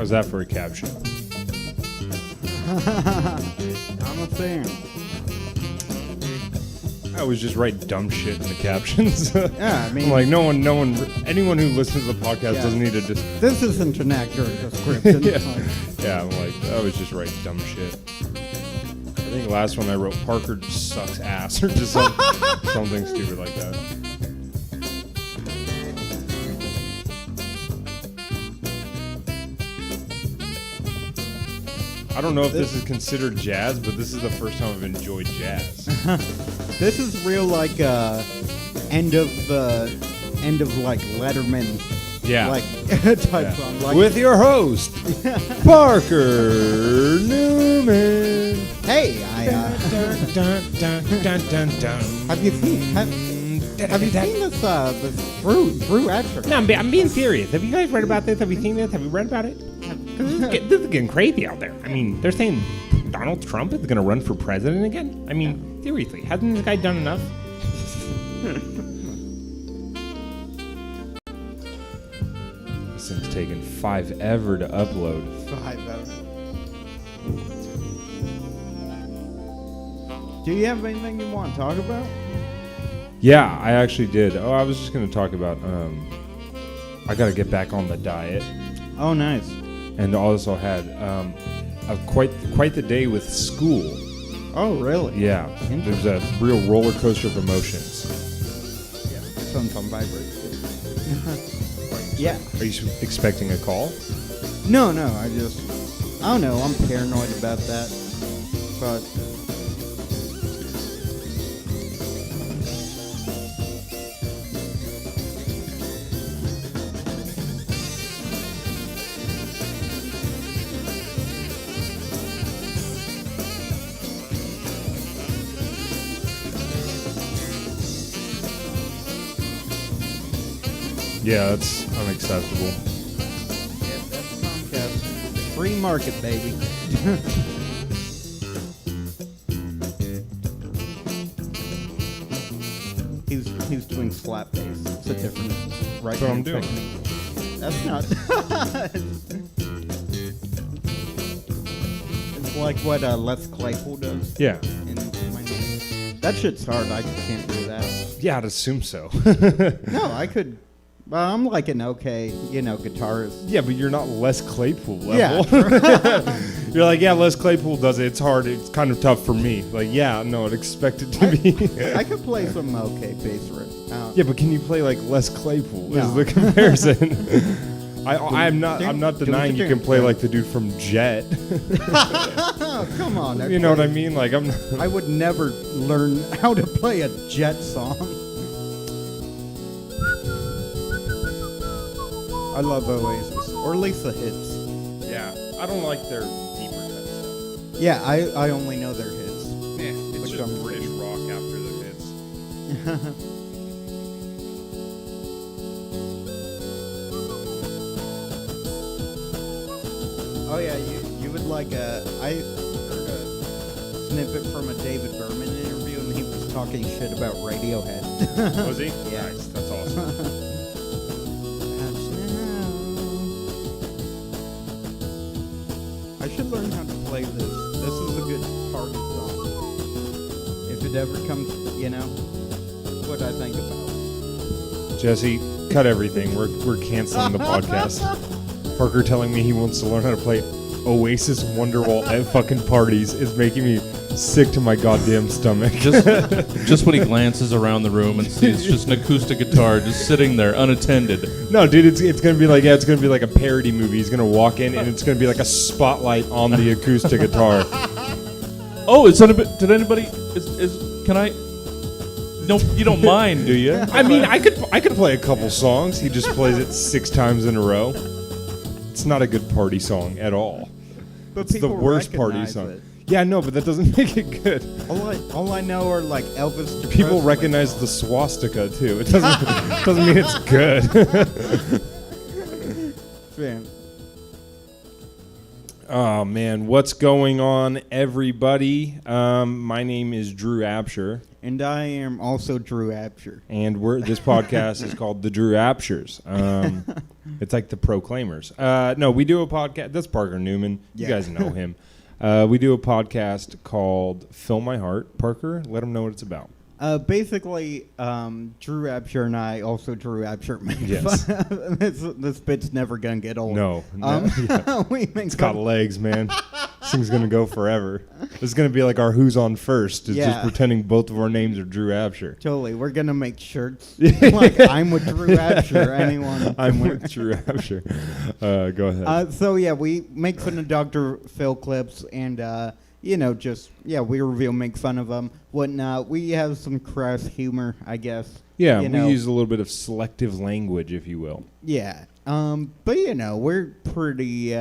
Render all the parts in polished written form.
How's that for a caption? I'm a fan. I always just write dumb shit in the captions. Yeah, I mean, I'm like, anyone who listens to the podcast Yeah. doesn't need to just. this isn't an accurate description. Yeah. Like, Yeah, I'm like, I always just write dumb shit. I think last one I wrote Parker just sucks ass or just something stupid like that. I don't know if this is considered jazz, but this is the first time I've enjoyed jazz. this is real like end of like Letterman Yeah. like type song. Like, With your host, Parker Newman. hey, have you seen this Brew extra? No, I'm being serious. Have you guys read about this? Have you seen this? Have you read about it? This is getting crazy out there. I mean, they're saying Donald Trump is going to run for president again? I mean, seriously, hasn't this guy done enough? This thing's taken forever to upload. 5 hours. Do you have anything you want to talk about? Yeah, I actually did. Oh, I was just going to talk about, I got to get back on the diet. Oh, nice. And also had quite the day with school. Oh, really? Yeah, there's a real roller coaster of emotions. Yeah. Sounds on vibrate. Yeah. Are you expecting a call? No, I don't know. I'm paranoid about that. But Yeah, that's unacceptable. yeah, that's Comcast. Free market, baby. He's doing slap bass. It's a different right. That's what I'm doing. Technique. That's not. It's like what Les Claypool does. Yeah. In my that shit's hard. I can't do that. Yeah, I'd assume so. No, I could. Well, I'm like an okay, guitarist. Yeah, but you're not Les Claypool level. Yeah. You're like, yeah, Les Claypool does it. It's hard. It's kind of tough for me. Like, yeah, no, I'd expect it to be. I could play some okay bass riffs. Yeah, but can you play like Les Claypool? No. Is the comparison? I'm not denying you can play like the dude from Jet. Oh, come on. You know what I mean? Like I would never learn how to play a Jet song. I love Oasis, or at least the hits. Yeah, I don't like their deeper cut stuff. Yeah, I only know their hits. Yeah, it's Like just British rock after the hits. Oh yeah, you would like I heard a snippet from a David Berman interview, and he was talking shit about Radiohead. Was he? Yeah. Nice, that's awesome. I should learn how to play this. This is a good party song. If it ever comes, what I think about. Jesse, cut everything. We're canceling the podcast. Parker telling me he wants to learn how to play Oasis Wonderwall at fucking parties is making me sick to my goddamn stomach. Just when he glances around the room and sees just an acoustic guitar just sitting there unattended. No, dude, it's gonna be like it's gonna be like a parody movie. He's gonna walk in and it's gonna be like a spotlight on the acoustic guitar. Oh, did anybody? Can I? No, you don't mind, do you? I mean, I could play a couple songs. He just plays it 6 times in a row. It's not a good party song at all. But It's the people worst party recognize song. it. Yeah, no, but that doesn't make it good. All I know are like Elvis. People Presley recognize the songs. swastika too. It doesn't mean it's good. Man. Oh man, what's going on, everybody? My name is Drew Absher, And I am also Drew Absher. and this podcast is called the Drew Abshers. It's like the Proclaimers. No, we do a podcast. That's Parker Newman. You Yeah. guys know him. We do a podcast called Fill My Heart. Parker, let them know what it's about. Basically, Drew Absher and I, also Drew Absher, make Yes. fun. This bit's never gonna get old. No, yeah. We make It's got fun. legs, man. This thing's gonna go forever. This is gonna be like our Who's on First. It's just Yeah. pretending both of our names are Drew Absher. Totally, we're gonna make shirts like I'm with Drew Absher. Anyone? I'm with Drew Absher. Go ahead. So yeah, we make fun of Dr. Phil clips, and we review, make fun of them, whatnot. We have some crass humor, I guess. Yeah, you we know. use a little bit of selective language, if you will. Yeah. But we're pretty.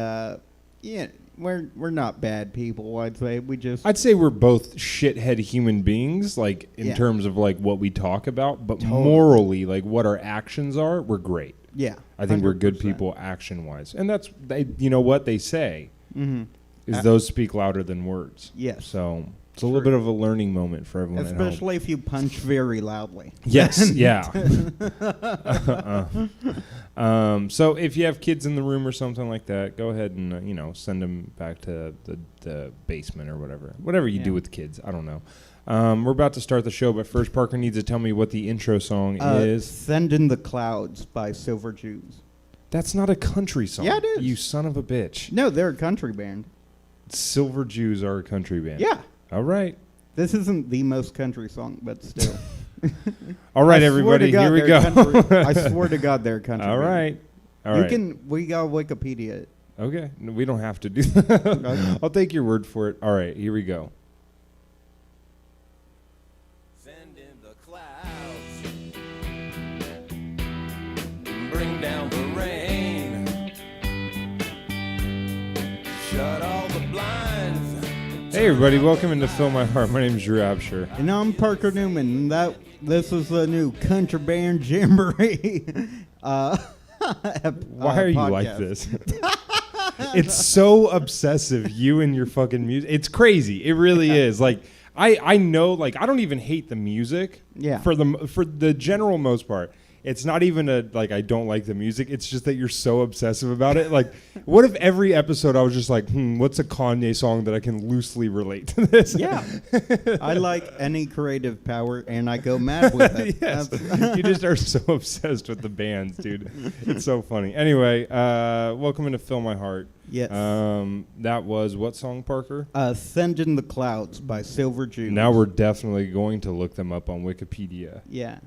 We're not bad people. I'd say we just. I'd say we're both shithead human beings, like in Yeah. terms of like what we talk about, but Totally. morally, like what our actions are, we're great. Yeah. I think we're good 100%. people action-wise, and that's you know what they say Mm-hmm. is those speak louder than words. Yes. So it's a little bit of a learning moment for everyone at home. Especially if you punch very loudly. Yes, yeah. So if you have kids in the room or something like that, go ahead and send them back to the basement or whatever you do Yeah. with kids. I don't know. We're about to start the show, but first Parker needs to tell me what the intro song is. "Send in the Clouds" by Silver Jews. That's not a country song. Yeah, it is. You son of a bitch. No, they're a country band. Silver Jews are a country band. Yeah. All right. This isn't the most country song, but still. All right, I swear to everybody. God Here we they're go. country- I swear to God, they're a country. All band. right. We got Wikipedia it. Okay. No, we don't have to do that. Okay. I'll take your word for it. All right. Here we go. Send in the clouds, bring down the rain, shut all the blinds. Hey, everybody. Welcome into Fill My Heart. My name is Drew Absher. And I'm Parker Newman. And this is the new country band jamboree. Why are you like this? It's so obsessive, you and your fucking music. It's crazy. It really is. Like, I know, like, I don't even hate the music. Yeah. For the general most part. It's not even I don't like the music. It's just that you're so obsessive about it. Like, what if every episode I was just like, what's a Kanye song that I can loosely relate to this? Yeah. I like any creative power, and I go mad with it. Yes. That's- You just are so obsessed with the bands, dude. It's so funny. Anyway, welcome into Fill My Heart. Yes. That was what song, Parker? "Send in the Clouds" by Silver Jews. Now we're definitely going to look them up on Wikipedia. Yeah.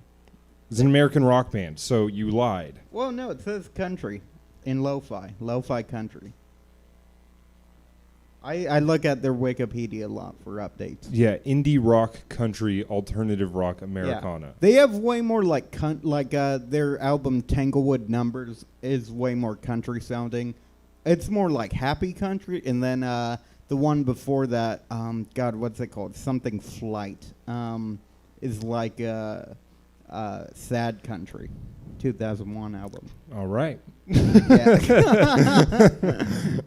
It's an American rock band, so you lied. Well, no, it says country in lo-fi country. I look at their Wikipedia a lot for updates. Yeah, indie rock, country, alternative rock, Americana. Yeah. They have way more their album Tanglewood Numbers is way more country sounding. It's more like happy country, and then the one before that, God, what's it called? Something Flight, is like Sad Country, 2001 album. All right. Yeah.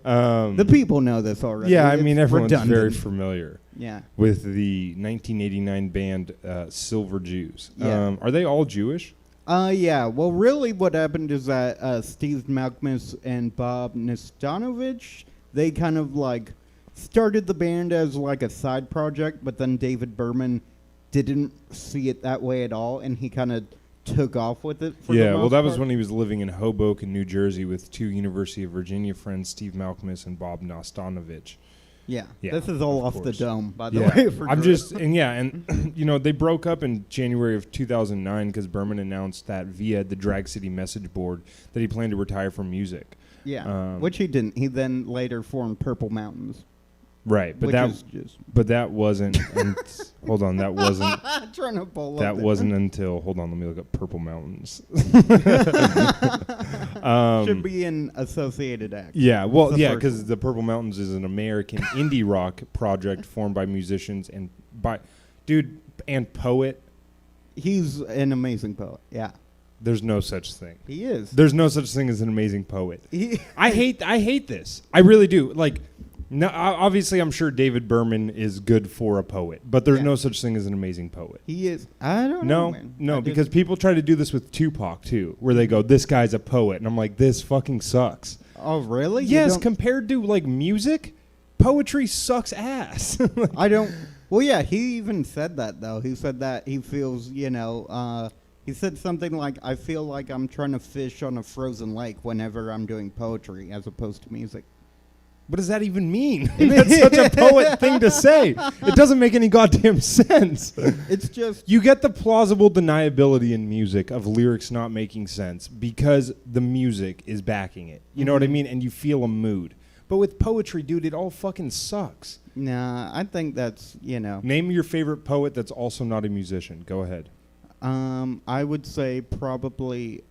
The people know this already. Yeah, I It's mean, everyone's very redundant. familiar Yeah. with the 1989 band Silver Jews. Yeah. Are they all Jewish? Yeah. Well, really, what happened is that Steve Malkmus and Bob Nastanovich, they kind of started the band as like a side project, but then David Berman didn't see it that way at all, and he kind of took off with it. For the Yeah, well, most that was part. when he was living in Hoboken, New Jersey, with two University of Virginia friends, Steve Malkmus and Bob Nastanovich. Yeah. Yeah, This is all of off the course. dome, by the Yeah, way. For I'm Drew. just, and they broke up in January of 2009 because Berman announced that via the Drag City message board that he planned to retire from music. Yeah. Which he didn't. He then later formed Purple Mountains. Right, but which that is just wasn't. Hold on, that wasn't. trying to pull That up wasn't until. Hold on, let me look up Purple Mountains. should be an associated act. Yeah, well, The yeah, first because one. the Purple Mountains is an American indie rock project formed by musicians and poet. He's an amazing poet. Yeah. There's no such thing. He is. There's no such thing as an amazing poet. He, I hate this. I really do. Like, No, obviously, I'm sure David Berman is good for a poet, but there's Yeah. no such thing as an amazing poet. He is. I don't know, No, man. I no, just- because people try to do this with Tupac too, where they go, "This guy's a poet," and I'm like, "This fucking sucks." Oh, really? You Yes, don't- compared to like music, poetry sucks ass. I don't. Well, yeah, he even said that though. He said that he feels, he said something like, "I feel like I'm trying to fish on a frozen lake whenever I'm doing poetry, as opposed to music." What does that even mean? That's such a poet thing to say. It doesn't make any goddamn sense. It's just You get the plausible deniability in music of lyrics not making sense because the music is backing it. You know what I mean? And you feel a mood. But with poetry, dude, it all fucking sucks. nah. I think that's Name your favorite poet that's also not a musician. Go ahead. I would say probably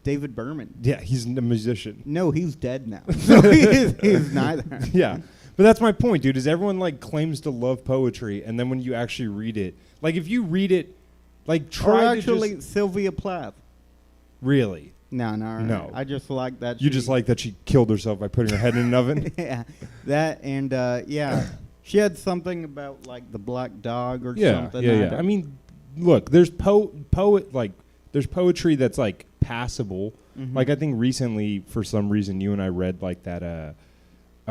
David Berman. Yeah, he's a musician. No, he's dead now. So he's neither. Yeah. But that's my point, dude, is everyone like claims to love poetry and then when you actually read it, like if you read it, like Or try actually, to just Sylvia Plath. really. No. I just like that. You just like that she killed herself by putting her head in an oven? yeah, that and yeah, she had something about like the black dog or Yeah, something. yeah, yeah. I mean, look, there's there's poetry that's like passable. Mhm. Like I think recently, for some reason, you and I read like that a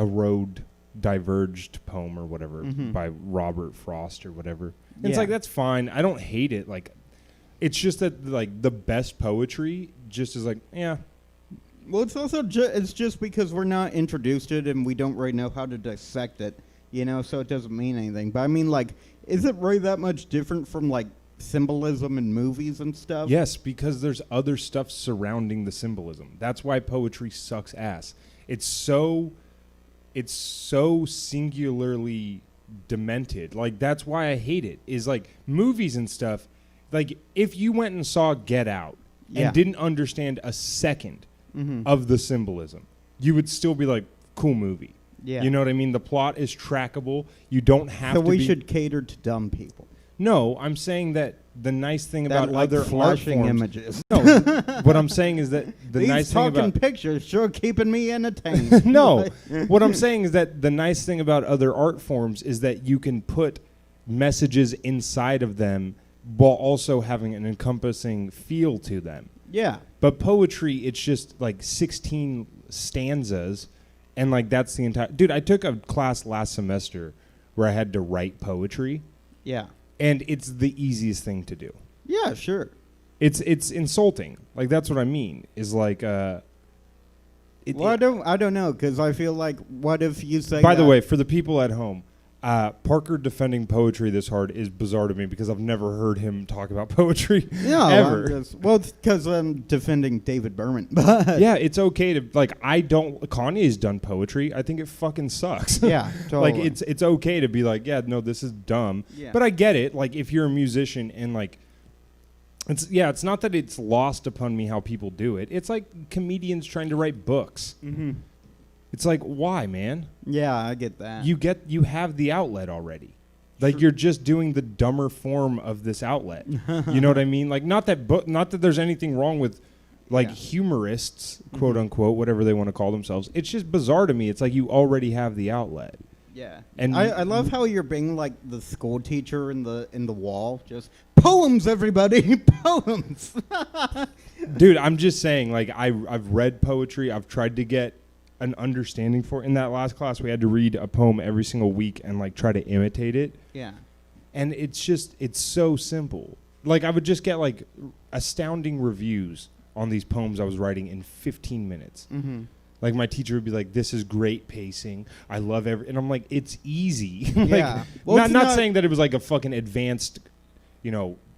road diverged poem or whatever Mhm. by Robert Frost or whatever. And It's Yeah. like that's fine. I don't hate it. Like, it's just that like the best poetry just is like yeah. Well, it's also it's just because we're not introduced to it and we don't really know how to dissect it, so it doesn't mean anything. But I mean, like, is it really that much different from like symbolism in movies and stuff? Yes, because there's other stuff surrounding the symbolism. That's why poetry sucks ass. It's so singularly demented. Like that's why I hate it. Is like movies and stuff. Like if you went and saw Get Out Yeah. and didn't understand a second Mhm. of the symbolism, you would still be like, cool movie. Yeah. You know what I mean? The plot is trackable. You don't have So to we be should cater to dumb people. No, I'm saying that the nice thing That about like other art flashing forms images. No, what I'm saying is that the These nice thing talking about pictures sure keeping me entertained. no, what I'm saying is that the nice thing about other art forms is that you can put messages inside of them while also having an encompassing feel to them. Yeah. But poetry, it's just like 16 stanzas, and like that's the entire. Dude, I took a class last semester where I had to write poetry, Yeah. and it's the easiest thing to do. Yeah, sure. It's insulting. Like that's what I mean. Is like Well, I don't know, because I feel like, what if you say? By the way, for the people at home, Parker defending poetry this hard is bizarre to me because I've never heard him talk about poetry no, ever. it's because I'm defending David Berman. But Yeah, it's okay to like. I don't. Kanye's done poetry. I think it fucking sucks. yeah, totally. Like it's okay to be like, yeah, no, this is dumb. Yeah. But I get it. Like if you're a musician and like, it's not that it's lost upon me how people do it. It's like comedians trying to write books. Mhm. It's like, why, man? Yeah, I get that. You have the outlet already. Like you're just doing the dumber form of this outlet. You know what I mean? Like not that there's anything wrong with like Yeah. humorists, quote unquote, whatever they want to call themselves. It's just bizarre to me. It's like you already have the outlet. Yeah, And I love how you're being like the school teacher in the wall. Just poems, everybody, poems. Dude, I'm just saying, like I've read poetry. I've tried to get an understanding for it. In that last class, we had to read a poem every single week and like try to imitate it. Yeah, And it's so simple. Like I would just get like astounding reviews on these poems I was writing in 15 minutes. mm-hmm. Like my teacher would be like, "This is great pacing. I love and I'm like, "It's easy." Like, Yeah. Well, not it's not not- saying that it was like a fucking advanced,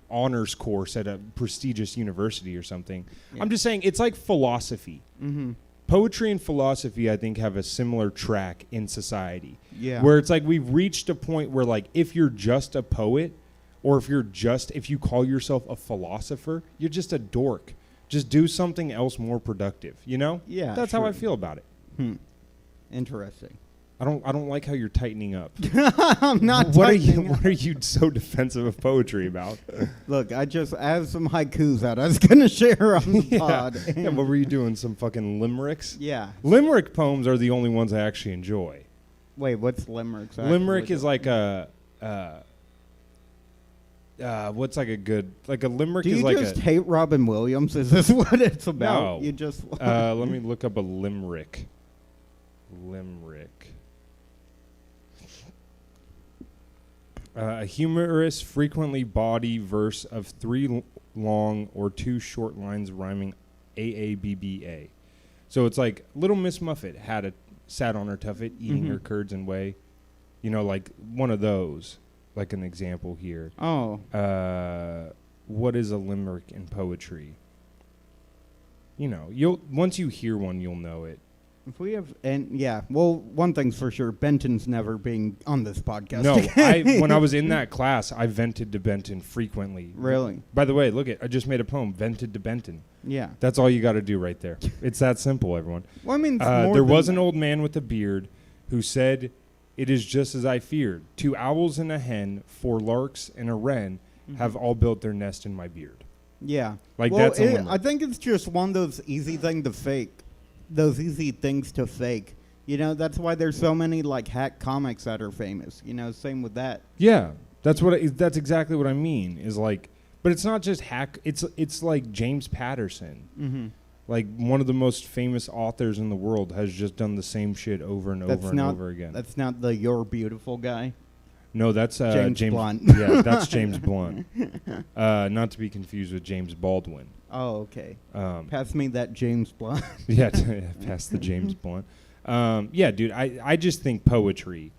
honors course at a prestigious university or something. Yeah. I'm just saying it's like philosophy. Mm-hmm. Poetry and philosophy, I think, have a similar track in society. Yeah. Where it's like we've reached a point where like if you're just a poet or if you call yourself a philosopher, you're just a dork. Just do something else more productive, you know? Yeah, That's how I sure. feel about it. Interesting. I don't like how you're tightening up. I'm not. What are tightening up. you so defensive of poetry about? Look, I have some haikus out. I was gonna share on the pod. Yeah, what were you doing? Some fucking limericks? Yeah. Limerick poems are the only ones I actually enjoy. Wait, what's limericks? Limerick is like a what's like a good like a limerick Do is you like just a hate Robin Williams? Is this what it's about? No. You just. let me look up a limerick. Limerick. A humorous, frequently bawdy verse of 3 long or 2 short lines rhyming AABBA. So it's like Little Miss Muffet sat on her tuffet eating her curds and whey. You know, like one of those. Like an example here. Oh. What is a limerick in poetry? You know, once you hear one, you'll know it. If we have, and yeah, well, one thing's for sure, Benton's never being on this podcast. No, again. when I was in that class, I vented to Benton frequently. Really? By the way, look I just made a poem, vented to Benton. Yeah. That's all you got to do right there. It's that simple, everyone. Well, I mean, it's more there than was that. an old man with a beard who said, "It is just as I feared. 2 owls and a hen, 4 larks and a wren have all built their nest in my beard." Yeah. Like, well, that's a limerick. I think it's just one of those easy things to fake. You know, that's why there's so many like hack comics that are famous. You know, same with that. Yeah, that's exactly what I mean. Is like, but it's not just hack. It's like James Patterson. Mm-hmm. Like one of the most famous authors in the world has just done the same shit over and over again. That's not the You're Beautiful guy. No, that's James Blunt. Yeah, that's James Blunt. Not to be confused with James Baldwin. Oh, okay. Um, Pass me that James Blunt. yeah, past the James Blunt. Yeah, dude, I just think poetry,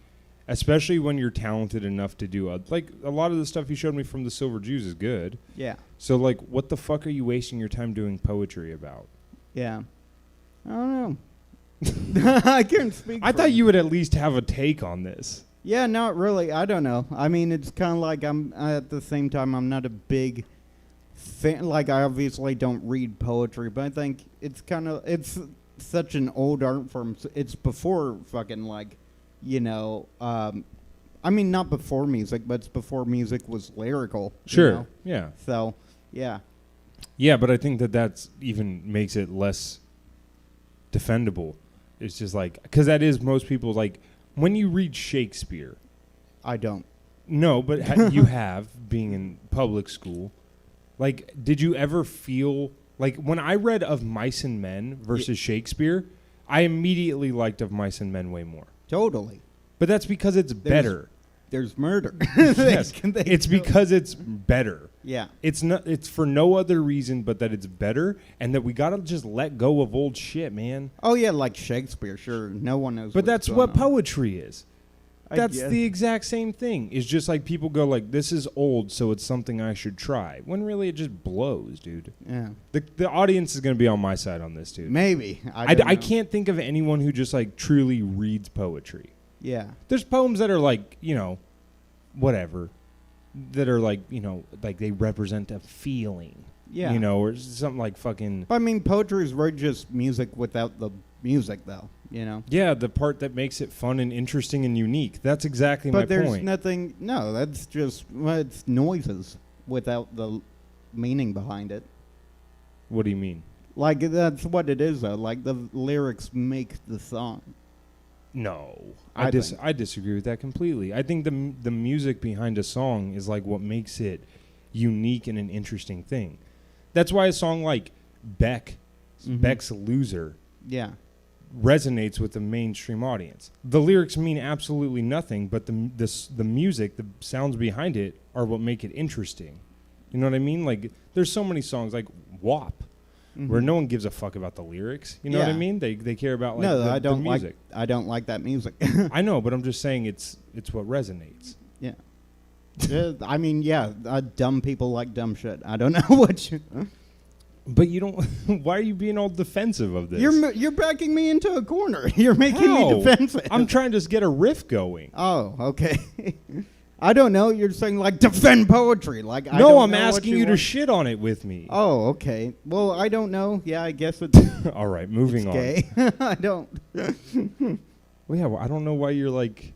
especially when you're talented enough to do like a lot of the stuff you showed me from the Silver Jews is good. Yeah. So like, what the fuck are you wasting your time doing poetry about? Yeah. I don't know. I can't speak. I for thought him. you would at least have a take on this. Yeah, not really. I don't know. I mean, it's kind of like at the same time, I'm not a big fan. Like, I obviously don't read poetry, but I think it's such an old art form. It's before fucking, like, you know, I mean, not before music, but it's before music was lyrical. Sure. You know? Yeah. So, yeah. Yeah, but I think that's even makes it less defendable. It's just like, because that is most people, like, when you read Shakespeare. I don't. No, but you have, being in public school. Like, did you ever feel, like, when I read Of Mice and Men versus Shakespeare, I immediately liked Of Mice and Men way more. Totally. But that's because it's better. There's murder. Yes, it's because it's better. Yeah. It's for no other reason but that it's better and that we gotta just let go of old shit, man. Oh, yeah, like Shakespeare, sure. No one knows. But that's what poetry is. I That's guess. the exact same thing. It's just like people go like, this is old, so it's something I should try. When really it just blows, dude. Yeah. The audience is going to be on my side on this, dude. Maybe. I don't know. can't think of anyone who just like truly reads poetry. Yeah. There's poems that are like, you know, whatever, that are like, you know, like they represent a feeling. Yeah. You know, or something like fucking... But I mean, poetry is really just music without the music, though, you know? Yeah, the part that makes it fun and interesting and unique. That's exactly my But there's point. nothing... No, that's just... Well, it's noises without the meaning behind it. What do you mean? Like, that's what it is, though. Like, the lyrics make the song. No, I I disagree with that completely. I think the music behind a song is like what makes it unique and an interesting thing. That's why a song like Beck's Loser Yeah. resonates with the mainstream audience. The lyrics mean absolutely nothing, but the music, the sounds behind it are what make it interesting. You know what I mean? Like there's so many songs like WAP where no one gives a fuck about the lyrics. You know what I Yeah. mean? They care about like No, the, I don't the music. I don't like that music. I know, but I'm just saying it's what resonates. Yeah. I mean, yeah, dumb people like dumb shit. I don't know what you... But you don't. Why are you being all defensive of this? You're backing me into a corner. You're making How? me defensive. I'm trying to just get a riff going. Oh, okay. I don't know. You're saying like defend poetry. Like I No, don't I'm know what asking you to want. shit on it with me. Oh, okay. Well, I don't know. Yeah, I guess it's All right, moving on. gay. I don't. Well, yeah, well, I don't know why you're like,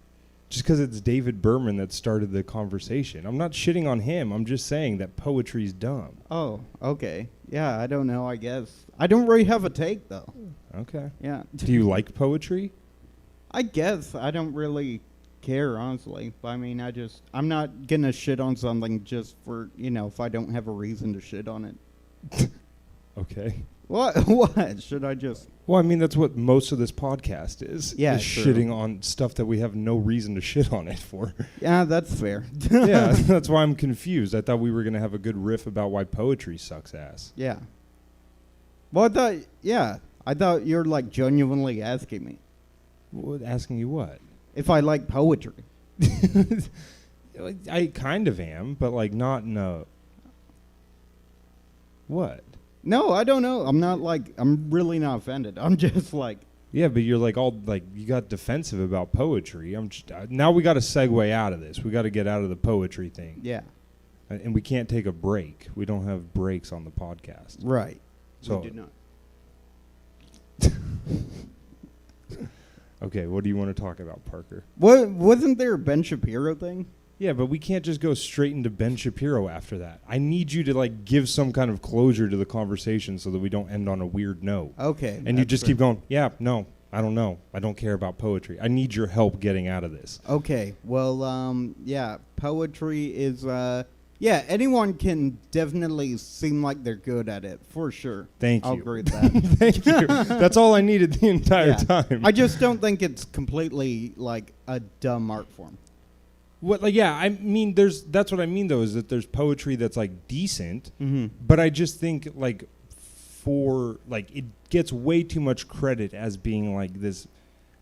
just because it's David Berman that started the conversation. I'm not shitting on him. I'm just saying that poetry's dumb. Oh, okay. Yeah, I don't know, I guess. I don't really have a take, though. Okay. Yeah. Do you like poetry? I guess. I don't really care, honestly. But, I mean, I'm not going to shit on something just for, if I don't have a reason to shit on it. Okay. What? What? Should I just... Well, I mean, that's what most of this podcast is. Yeah, is true. shitting on stuff that we have no reason to shit on it for. Yeah, that's fair. Yeah, that's why I'm confused. I thought we were going to have a good riff about why poetry sucks ass. Yeah. Well, I thought you were, like, genuinely asking me Asking you what? if I like poetry. I kind of am, but like not in a... What? No, I don't know. I'm really not offended. I'm just like... Yeah, but you're like all like you got defensive about poetry. I'm just now we got to segue out of this. We got to get out of the poetry thing. Yeah. And we can't take a break. We don't have breaks on the podcast. Right. So We do not. okay, what do you want to talk about, Parker? Wasn't there a Ben Shapiro thing? Yeah, but we can't just go straight into Ben Shapiro after that. I need you to like give some kind of closure to the conversation so that we don't end on a weird note. Okay. And you just keep going, yeah, no, I don't know. I don't care about poetry. I need your help getting out of this. Okay. Well, yeah, poetry is, anyone can definitely seem like they're good at it, for sure. Thank I'll you. agree with that. Thank you. That's all I needed the entire time. I just don't think it's completely, like, a dumb art form. What? Like, yeah, I mean, that's what I mean, though, is that there's poetry that's, like, decent, Mm-hmm. but I just think, like, it gets way too much credit as being, like, this,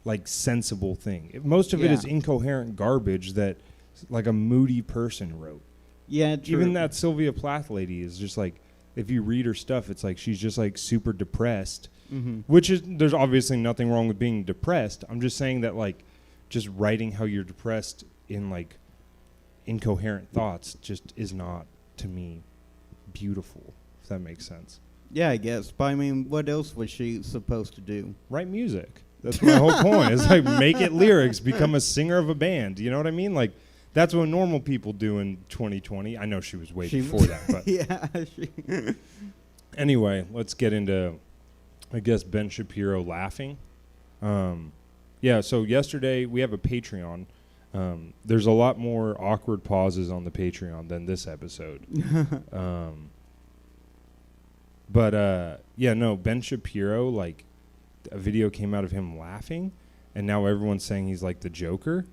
like, sensible thing. Most of it is incoherent garbage that, like, a moody person wrote. Yeah, true. Even that Sylvia Plath lady is just, like, if you read her stuff, it's like she's just, like, super depressed, Mm-hmm. which is, there's obviously nothing wrong with being depressed. I'm just saying that, like, just writing how you're depressed in like incoherent thoughts just is not, to me, beautiful, if that makes sense. Yeah, I guess. But I mean, what else was she supposed to do? Write music. That's my whole point. It's like make it lyrics, become a singer of a band. You know what I mean? Like that's what normal people do in 2020. I know she was way before that, but Yeah. anyway, let's get into, I guess, Ben Shapiro laughing. Yeah, so yesterday we have a Patreon. There's a lot more awkward pauses on the Patreon than this episode. But Ben Shapiro, like, a video came out of him laughing, and now everyone's saying he's like the Joker.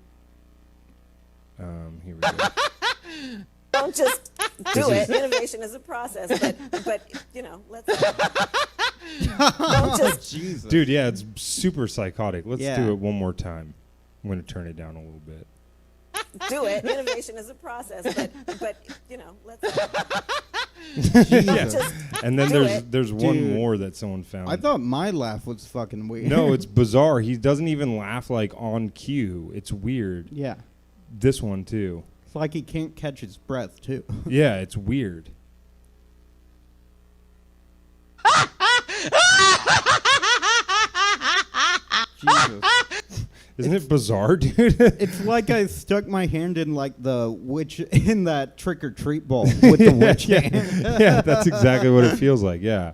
Here we go. Don't just do it. Innovation is a process, but let's don't just Jesus. Dude, yeah, it's super psychotic. Let's Yeah. do it one more time. I'm going to turn it down a little bit. do it. Innovation is a process, but let's Yeah. just And then do there's it. there's one Dude. more that someone found. I thought my laugh was fucking weird. No, it's bizarre. He doesn't even laugh like on cue. It's weird. Yeah. This one too. It's like he can't catch his breath, too. Yeah, it's weird. Jesus. Isn't it bizarre, dude? It's like I stuck my hand in, like, the witch in that trick-or-treat bowl with the witch hand. Yeah, that's exactly what it feels like. Yeah.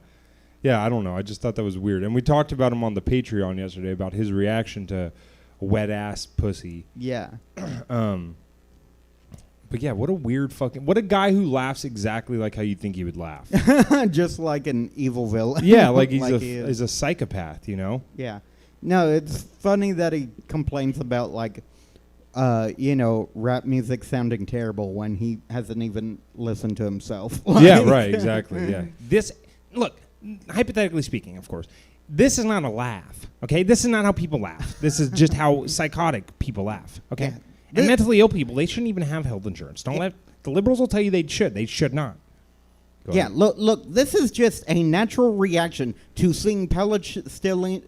Yeah, I don't know. I just thought that was weird. And we talked about him on the Patreon yesterday about his reaction to wet ass pussy. Yeah. But yeah, what a weird fucking... What a guy who laughs exactly like how you think he would laugh. Just like an evil villain. Yeah, like he's Like he is. he's a psychopath, you know? Yeah. No, it's funny that he complains about, like, rap music sounding terrible when he hasn't even listened to himself. Yeah, right, exactly, yeah. This, look, hypothetically speaking, of course, this is not a laugh, okay? This is not how people laugh. This is just how psychotic people laugh, okay? Yeah. And mentally ill people, they shouldn't even have health insurance. Don't let... The liberals will tell you they should. They should not. Go Yeah, ahead. look, this is just a natural reaction to seeing Palestinian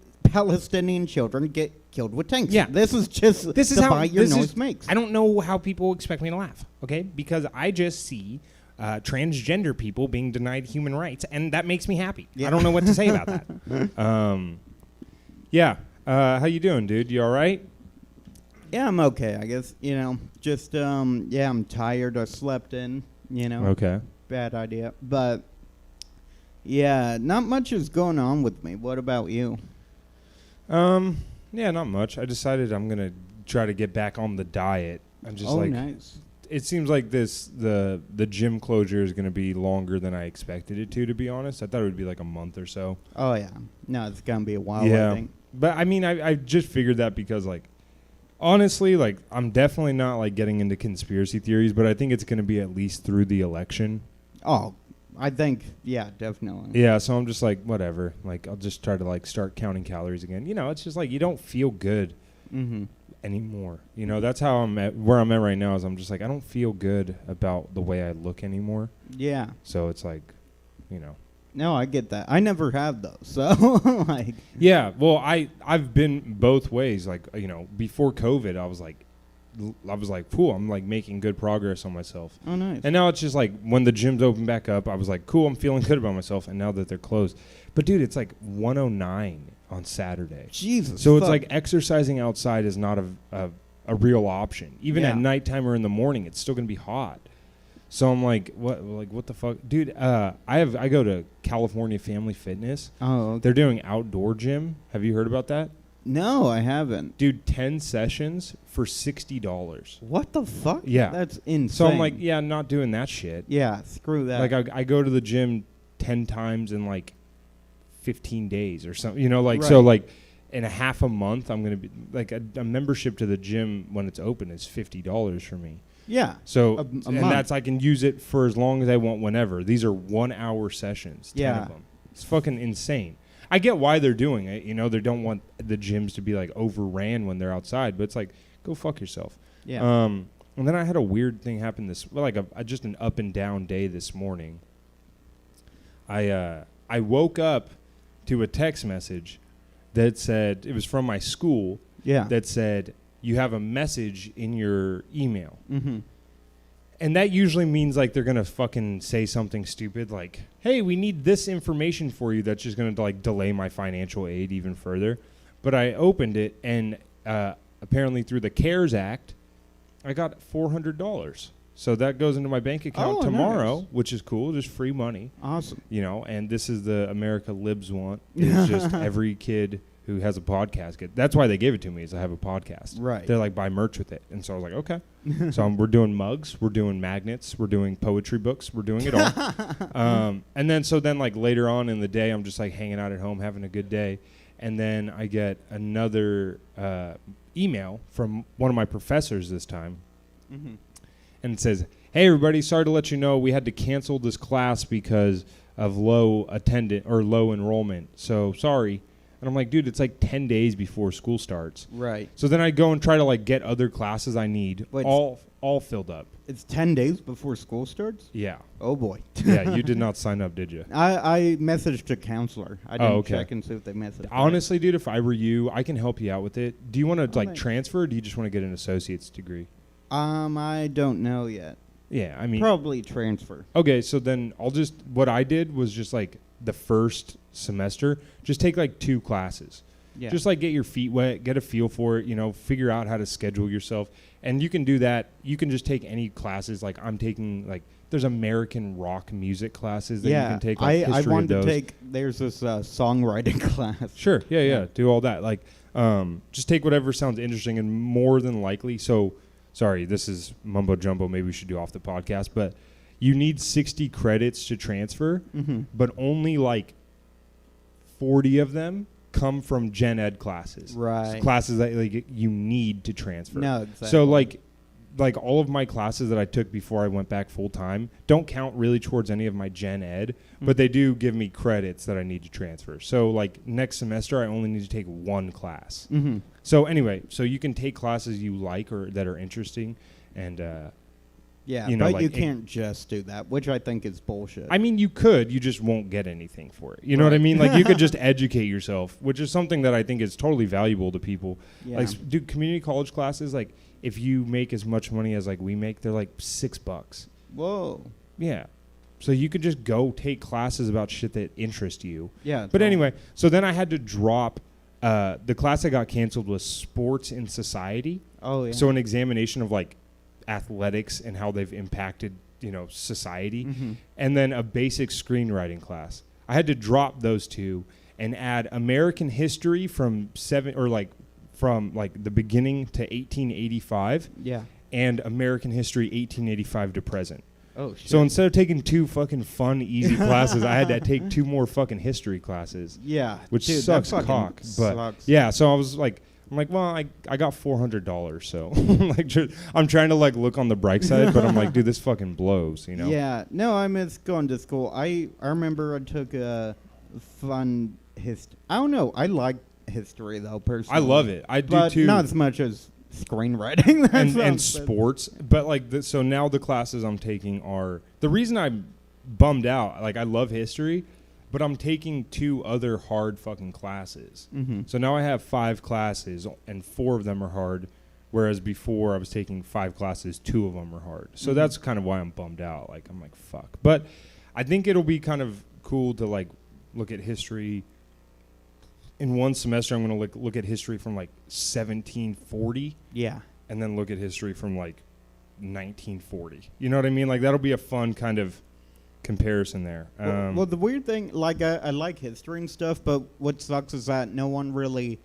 children get killed with tanks. Yeah. This is just This is the how bite your this nose is, makes. I don't know how people expect me to laugh, okay? Because I just see transgender people being denied human rights, and that makes me happy. Yeah. I don't know what to say about that. Yeah, How you doing, dude? You all right? Yeah, I'm okay. I guess just yeah, I'm tired. I slept in. Okay. Bad idea, but yeah, not much is going on with me. What about you? Yeah, not much. I decided I'm gonna try to get back on the diet. I'm just Nice. it seems like the gym closure is gonna be longer than I expected it to be honest. I thought it would be like a month or so. Oh yeah, no, it's gonna be a while. Yeah. I think. But I mean, I just figured that because like, honestly, like I'm definitely not like getting into conspiracy theories, but I think it's gonna be at least through the election. Oh, I think yeah, definitely. Yeah, so I'm just like, whatever. Like, I'll just try to like start counting calories again. It's just like you don't feel good Mm-hmm. anymore. That's how where I'm at right now is I'm just like I don't feel good about the way I look anymore. Yeah. So it's like, No, I get that. I never have those, so like. Yeah, well, I've been both ways. Like, before COVID, I was like, cool, I'm like making good progress on myself. Oh, nice. And now it's just like when the gyms open back up, I was like, cool, I'm feeling good about myself. And now that they're closed, but dude, it's like 109 on Saturday. Jesus. So it's fuck. like exercising outside is not a real option. Even at Yeah. nighttime or in the morning, it's still gonna be hot. So I'm like, what the fuck, dude? I go to California Family Fitness. Oh, okay. They're doing outdoor gym. Have you heard about that? No, I haven't. Dude, 10 sessions for $60. What the fuck? Yeah. That's insane. So I'm like, yeah, I'm not doing that shit. yeah, screw that. Like I go to the gym 10 times in like 15 days or something. So Right. like in a half a month, I'm going to be like a membership to the gym when it's open is $50 for me. yeah. So A and month. that's I can use it for as long as I want whenever. These are 1 hour sessions, 10 Yeah. of them. It's fucking insane. I get why they're doing it. They don't want the gyms to be like overran when they're outside, but it's like go fuck yourself. Yeah. And then I had a weird thing happen just an up and down day this morning. I woke up to a text message that said it was from my school yeah. that said you have a message in your email. Mm-hmm. And that usually means like they're gonna fucking say something stupid like, "Hey, we need this information for you." That's just gonna like delay my financial aid even further. But I opened it, and apparently through the CARES Act, I got $400. So that goes into my bank account Oh, tomorrow, nice. which is cool, just free money. Awesome. And this is the America Libs want. It's just every kid who has a podcast that's why they gave it to me, is I have a podcast. Right. They're like, buy merch with it. And so I was like, okay. So we're doing mugs, we're doing magnets, we're doing poetry books, we're doing it all. And then like later on in the day, I'm just like hanging out at home, having a good day. And then I get another email from one of my professors this time. Mm-hmm. And it says, "Hey everybody, sorry to let you know we had to cancel this class because of low enrollment. So sorry." And I'm like, dude, it's like 10 days before school starts. Right. So then I go and try to like get other classes I need, Wait, all filled up. It's 10 days before school starts? Yeah. Oh, boy. Yeah, you did not sign up, did you? I messaged a counselor. I didn't okay. check and see if they messaged. Honestly, dude, if I were you, I can help you out with it. Do you want to like thanks. transfer, or do you just want to get an associate's degree? I don't know yet. Yeah, I mean, Probably transfer. okay, so then what I did was just like the first semester, just take like 2 classes. Yeah. Just like get your feet wet, get a feel for it, figure out how to schedule yourself. And you can do that. You can just take any classes. Like I'm taking there's American rock music classes that you can take, like I history wanted of to those. take. There's this songwriting class. Sure, yeah, Yeah. do all that. Like just take whatever sounds interesting, and more than likely, so sorry, this is mumbo jumbo, maybe we should do off the podcast, but you need 60 credits to transfer, Mm-hmm. but only like 40 of them come from gen ed classes. Right. So classes that like you need to transfer. No, exactly. So like all of my classes that I took before I went back full time don't count really towards any of my gen ed, but they do give me credits that I need to transfer. So like next semester I only need to take 1 class. Mm-hmm. So anyway, so you can take classes you like or that are interesting, and Yeah, you know, but like you it- can't just do that, which I think is bullshit. I mean, you could, you just won't get anything for it. You know what I mean? Like you could just educate yourself, which is something that I think is totally valuable to people. Yeah. Like do community college classes, like if you make as much money as like we make, they're like $6. Whoa. Yeah. So you could just go take classes about shit that interest you. Yeah. But anyway, so then I had to drop the class that got canceled was sports and society. Oh yeah. So an examination of like athletics and how they've impacted, society, and then a basic screenwriting class. I had to drop those two and add American history from the beginning to 1885 yeah. and American history 1885 to present. Oh shit. So instead of taking two fucking fun, easy classes, I had to take two more fucking history classes, yeah, which dude, that sucks fucking cock. But sucks. yeah, so I'm like, well, I got $400, so like I'm trying to like look on the bright side, but I'm like, dude, this fucking blows, Yeah, no, I miss going to school. I remember I took a fun history. I don't know. I like history though, personally. I love it. I do but too. not as much as screenwriting. and sports, but like so now the classes I'm taking are the reason I'm bummed out. Like I love history, but I'm taking two other hard fucking classes. Mm-hmm. So now I have 5 classes and 4 of them are hard, whereas before I was taking 5 classes, 2 of them are hard. So that's kind of why I'm bummed out. Like I'm like fuck, but I think it'll be kind of cool to like look at history. In one semester, I'm going to look at history from like 1740. Yeah. And then look at history from like 1940. You know what I mean? Like that'll be a fun kind of comparison there. Well, the weird thing, like I like history and stuff, but what sucks is that no one really,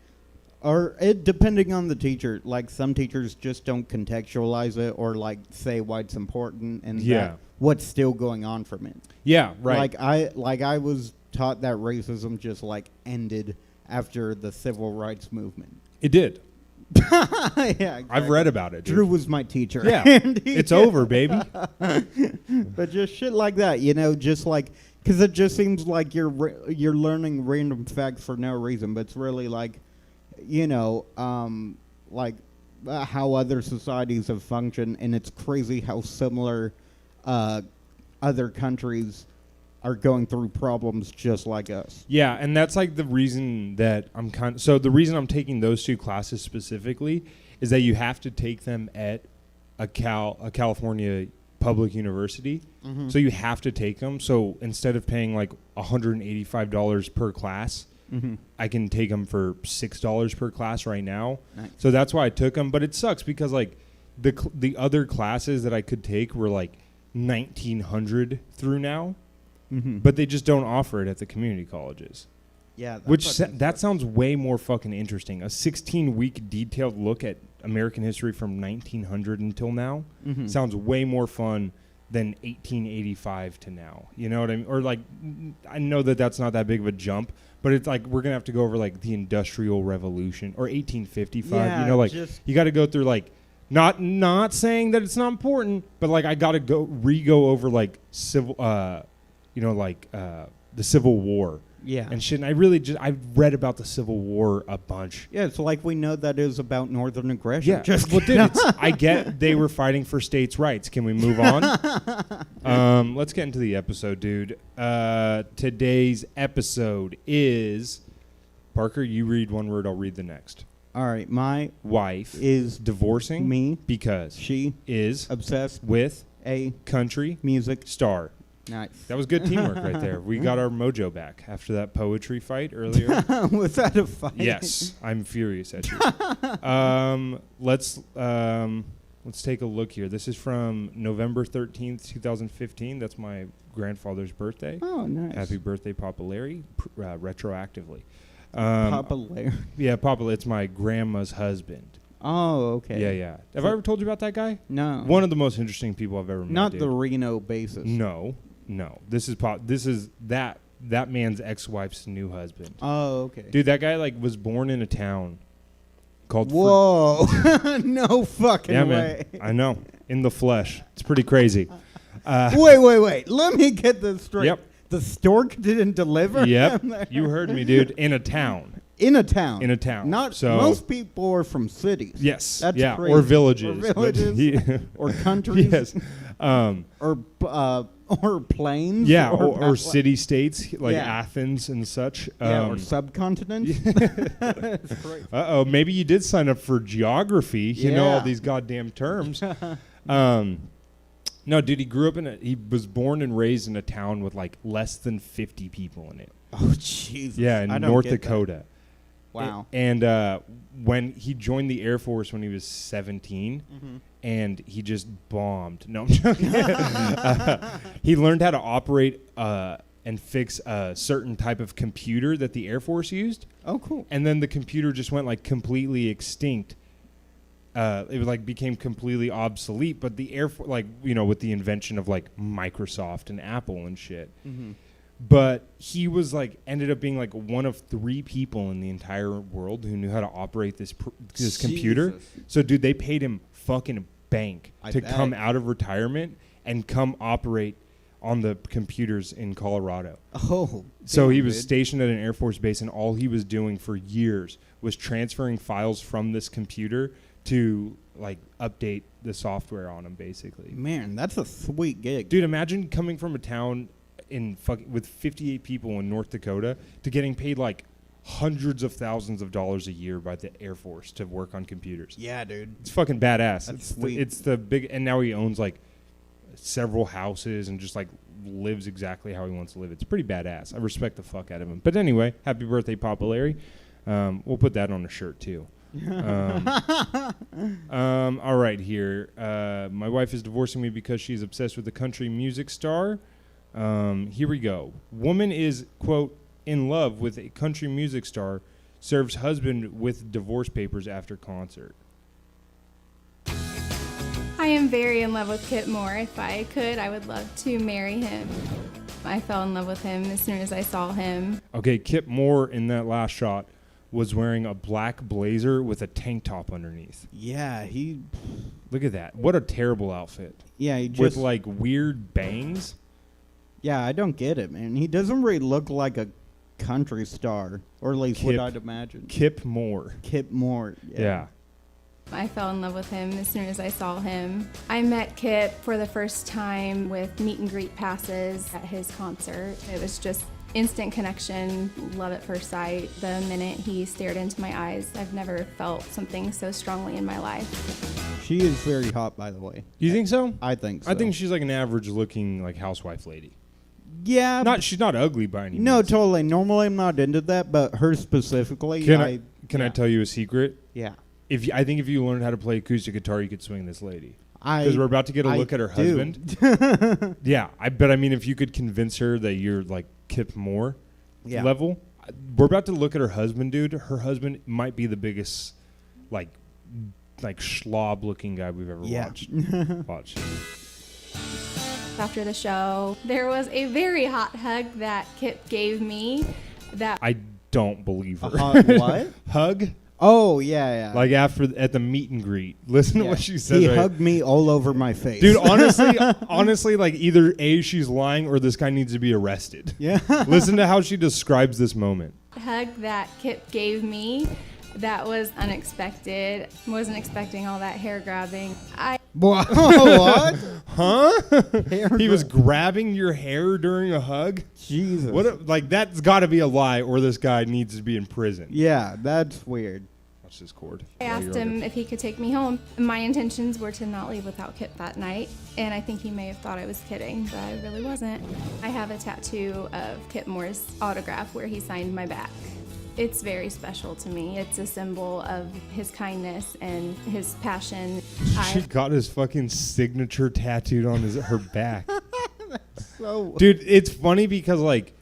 depending on the teacher, like some teachers just don't contextualize it or like say why it's important and that what's still going on from it. Yeah, right. Like I was taught that racism just like ended after the civil rights movement. It did. Yeah, exactly. I've read about it, dude. Drew was my teacher. Yeah, And it's over, baby. But just shit like that, just like, because it just seems like you're learning random facts for no reason, but it's really like, how other societies have functioned, and it's crazy how similar other countries are going through problems just like us. Yeah, and that's like the reason that the reason I'm taking those 2 classes specifically is that you have to take them at a California public university. Mm-hmm. So you have to take them. So instead of paying like $185 per class, I can take them for $6 per class right now. Nice. So that's why I took them. But it sucks because like the other classes that I could take were like 1900 through now. Mm-hmm. But they just don't offer it at the community colleges. Yeah, That sounds way more fucking interesting. A 16-week detailed look at American history from 1900 until now sounds way more fun than 1885 to now. You know what I mean? Or like, I know that that's not that big of a jump, but it's like we're gonna have to go over like the Industrial Revolution or 1855. Yeah, you got to go through like. Not saying that it's not important, but like I got to go over like civil. The Civil War. Yeah. And shit. And I've read about the Civil War a bunch. Yeah, it's like we know that is about Northern aggression. Yeah. I get they were fighting for states' rights. Can we move on? Let's get into the episode, dude. Today's episode is Parker, you read one word, I'll read the next. All right, my Wife is divorcing me because she is obsessed with a country music star. Nice. That was good teamwork right there. We got our mojo back after that poetry fight earlier. Was that a fight? Yes, I'm furious at you. Let's take a look here. This is from November 13th, 2015. That's my grandfather's birthday. Oh, nice. Happy birthday, Papa Larry, retroactively. Papa Larry. Yeah, Papa. It's my grandma's husband. Oh, okay. Yeah. Have I ever told you about that guy? No. One of the most interesting people I've ever met. Not dude. the Reno basis. No. This is that man's ex-wife's new husband. Oh, okay. Dude, that guy like was born in a town called. Whoa! No fucking yeah, way. man. I know. In the flesh. It's pretty crazy. Wait. Let me get this straight. Yep. The stork didn't deliver Yep. him there? You heard me, dude. In a town. In a town. In a town. Not So- most people are from cities. Yes. That's yeah. crazy. Or villages. Or but villages. Or countries. Yes. Or plains. Yeah. Or Or city states like Yeah. Athens and such. Yeah, or subcontinents. It's great. Maybe you did sign up for geography. You know all Yeah. these goddamn terms. No, dude, he was born and raised in a town with like less than 50 people in it. Oh, Jesus. Yeah, in I don't North get that. Dakota. Wow. And when he joined the Air Force when he was 17, and he just bombed. No, I'm joking. He learned how to operate and fix a certain type of computer that the Air Force used. Oh, cool. And then the computer just went like completely extinct. It was like became completely obsolete. But the Air Force, like, you know, with the invention of like Microsoft and Apple and shit. But he was like ended up being like one of 3 people in the entire world who knew how to operate this computer. Jesus. So, dude, they paid him fucking bank I to bet. come out of retirement and come operate on the computers in Colorado. Oh. So he damn, was dude. stationed at an Air Force base, and all he was doing for years was transferring files from this computer to like update the software on them, basically. Man, that's a sweet gig. Dude, imagine coming from a town with 58 people in North Dakota to getting paid like hundreds of thousands of dollars a year by the Air Force to work on computers. Yeah, dude. It's fucking badass. That's It's sweet. it's the big, and now he owns like several houses and just like lives exactly how he wants to live. It's pretty badass. I respect the fuck out of him. But anyway, happy birthday, Papa Larry. We'll put that on a shirt too. All right, here. My wife is divorcing me because she's obsessed with a country music star. Here we go. Woman is, quote, in love with a country music star, serves husband with divorce papers after concert. I am very in love with Kip Moore. If I could, I would love to marry him. I fell in love with him as soon as I saw him. Okay, Kip Moore in that last shot was wearing a black blazer with a tank top underneath. Yeah, he Look at that. What a terrible outfit. just With like weird bangs. yeah, I don't get it, man. He doesn't really look like a country star, or at least what Kip. I'd imagine. Kip Moore. Kip Moore. Yeah. I fell in love with him as soon as I saw him. I met Kip for the first time with meet and greet passes at his concert. It was just instant connection, love at first sight. The minute he stared into my eyes, I've never felt something so strongly in my life. She is very hot, by the way. You think so? I think so. I think she's like an average looking like housewife lady. yeah. She's not ugly by any No, means. totally. Normally, I'm not into that, but her specifically, Can I yeah. tell you a secret? Yeah. I think if you learned how to play acoustic guitar, you could swing this lady. I Because we're about to get a I look at her do. husband. Yeah, I mean, if you could convince her that you're like Kip Moore Yeah. level, we're about to look at her husband, dude. Her husband might be the biggest, like schlob looking guy we've ever Yeah. watched. After the show, there was a very hot hug that Kip gave me that I don't believe her. What? Hug? Oh, yeah, yeah. Like at the meet and greet. Listen to Yeah. what she said. He right? hugged me all over my face. Dude, honestly, like either A, she's lying or this guy needs to be arrested. Yeah. Listen to how she describes this moment. hug that Kip gave me that was unexpected. Wasn't expecting all that hair grabbing. What? Huh? Hair He was grab. grabbing your hair during a hug? Jesus. Like that's got to be a lie or this guy needs to be in prison. Yeah, that's weird. Watch this cord. I asked him if he could take me home. My intentions were to not leave without Kip that night, and I think he may have thought I was kidding, but I really wasn't. I have a tattoo of Kip Moore's autograph where he signed my back. It's very special to me. It's a symbol of his kindness and his passion. She got his fucking signature tattooed on her back. So Dude, it's funny because like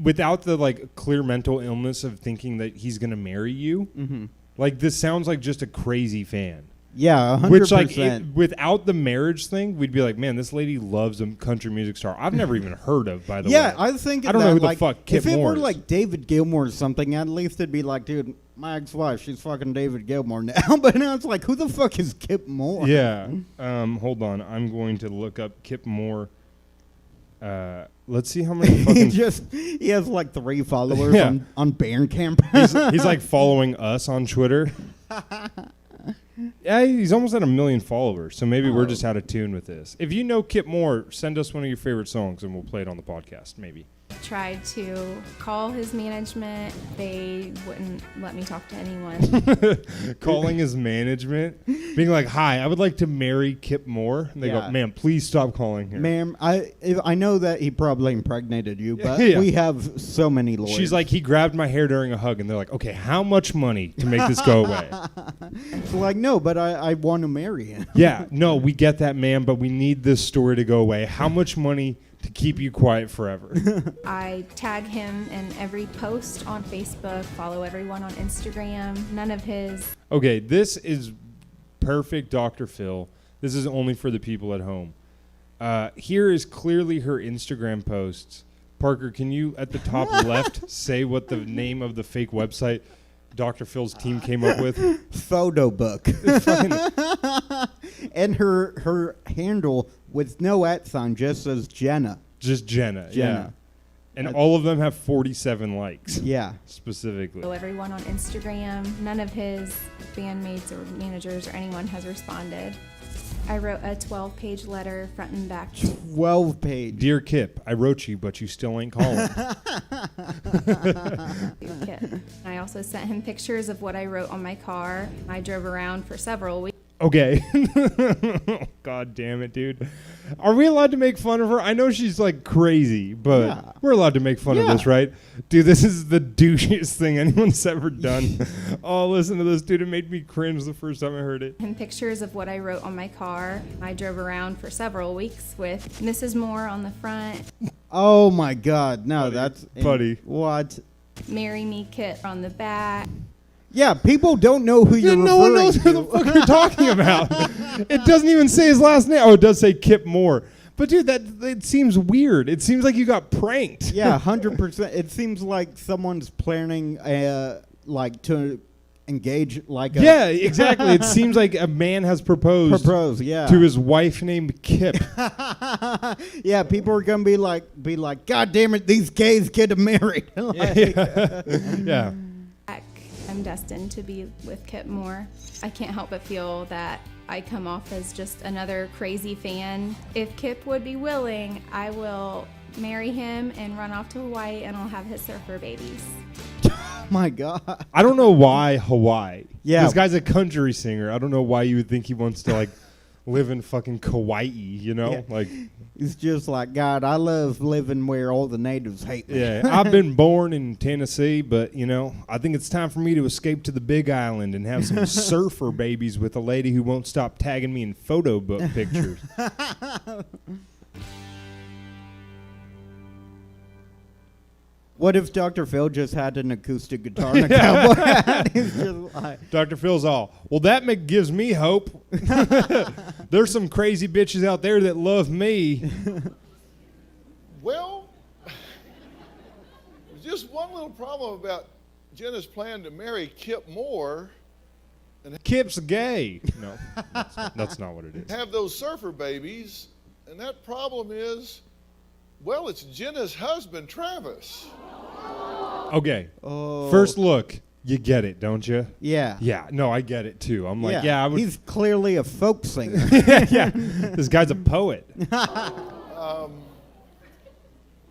without the like clear mental illness of thinking that he's gonna marry you, like this sounds like just a crazy fan. yeah, 100%. Which like without the marriage thing, we'd be like, man, this lady loves a country music star. I've never even heard of, by the way. yeah, I think I don't that, know who the like, fuck Kip if it Moore were is. like David Gilmour or something, at least it'd be like, dude, my ex-wife, she's fucking David Gilmour now. But now it's like, who the fuck is Kip Moore? Yeah. Hold on. I'm going to look up Kip Moore. Let's see how many fucking. he has like 3 followers Yeah. on Bandcamp. he's like following us on Twitter. Yeah, he's almost at 1 million followers, so maybe we're just out of tune with this. If you know Kip Moore, send us one of your favorite songs and we'll play it on the podcast, maybe. tried to call his management. They wouldn't let me talk to anyone. Calling his management, being like, "Hi, I would like to marry Kip Moore." And they Yeah. go, "Ma'am, please stop calling him." Ma'am, I know that he probably impregnated you, but Yeah. we have so many lawyers. She's like, "He grabbed my hair during a hug," and they're like, "Okay, how much money to make this go away?" She's like, no, but I want to marry him. Yeah, no, we get that, ma'am, but we need this story to go away. How much money to keep you quiet forever? I tag him in every post on Facebook, follow everyone on Instagram. None of his Okay, this is perfect, Dr. Phil. This is only for the people at home. Here is clearly her Instagram posts. Parker, can you, at the top left, say what the name of the fake website Dr. Phil's team came up with? Photo book. And her handle with no @ sign just says Jenna. Just Jenna. Yeah. Jenna. And all of them have 47 likes, Yeah. specifically. follow everyone on Instagram. None of his bandmates or managers or anyone has responded. I wrote a 12-page letter front and back. 12 page. Dear Kip, I wrote you, but you still ain't calling. Kit. I also sent him pictures of what I wrote on my car. I drove around for several weeks. Okay. God damn it, dude. Are we allowed to make fun of her? I know she's like crazy, but Yeah. we're allowed to make fun of Yeah. this, right? Dude, this is the douchiest thing anyone's ever done. Oh, listen to this, dude. It made me cringe the first time I heard it. Him pictures of what I wrote on my car. I drove around for several weeks with Mrs. Moore on the front, Oh my God. No, Buddy, that's. buddy. What? Marry Me Kit on the back. Yeah, people don't know who you're Dude, no one knows who referring the to. fuck you're talking about. It doesn't even say his last name. Oh, it does say Kip Moore. But dude, that it seems weird. It seems like you got pranked. Yeah, 100%. It seems like someone's planning, like to engage, like a Yeah, exactly. It seems like a man has proposed propose. Yeah, to his wife named Kip. yeah. People are gonna be like, God damn it, these gays get married. Like, Yeah. I'm destined to be with Kip Moore. I can't help but feel that I come off as just another crazy fan. If Kip would be willing, I will marry him and run off to Hawaii and I'll have his surfer babies. my God. I don't know why Hawaii. Yeah. This guy's a country singer. I don't know why you would think he wants to like live in fucking Kauai, you know? Yeah. Like, It's just like, God, I love living where all the natives hate me. yeah, I've been born in Tennessee, but you know, I think it's time for me to escape to the Big Island and have some surfer babies with a lady who won't stop tagging me in photo book pictures. What if Dr. Phil just had an acoustic guitar and a cowboy hat? He's just like, Dr. Phil's all, well, that gives me hope. There's some crazy bitches out there that love me. Well, there's just one little problem about Jenna's plan to marry Kip Moore Kip's gay. No, that's not what it is. have those surfer babies, and that problem is, well, it's Jenna's husband, Travis. Okay, oh. first look, you get it, don't you? Yeah. Yeah, no, I get it too. I'm like, yeah, I would. He's clearly a folk singer. Yeah, this guy's a poet.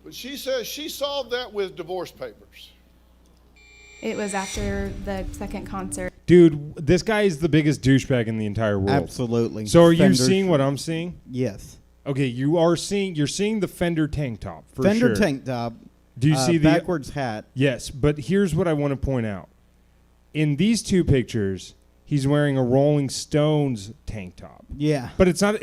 But she says she solved that with divorce papers. It was after the second concert. Dude, this guy is the biggest douchebag in the entire world. Absolutely. So are you Fender- seeing what I'm seeing? Yes. Okay, you're seeing the Fender tank top for Fender sure. tank top. Do you see the backwards hat? Yes, but here's what I want to point out. In these two pictures, he's wearing a Rolling Stones tank top. Yeah. But it's not.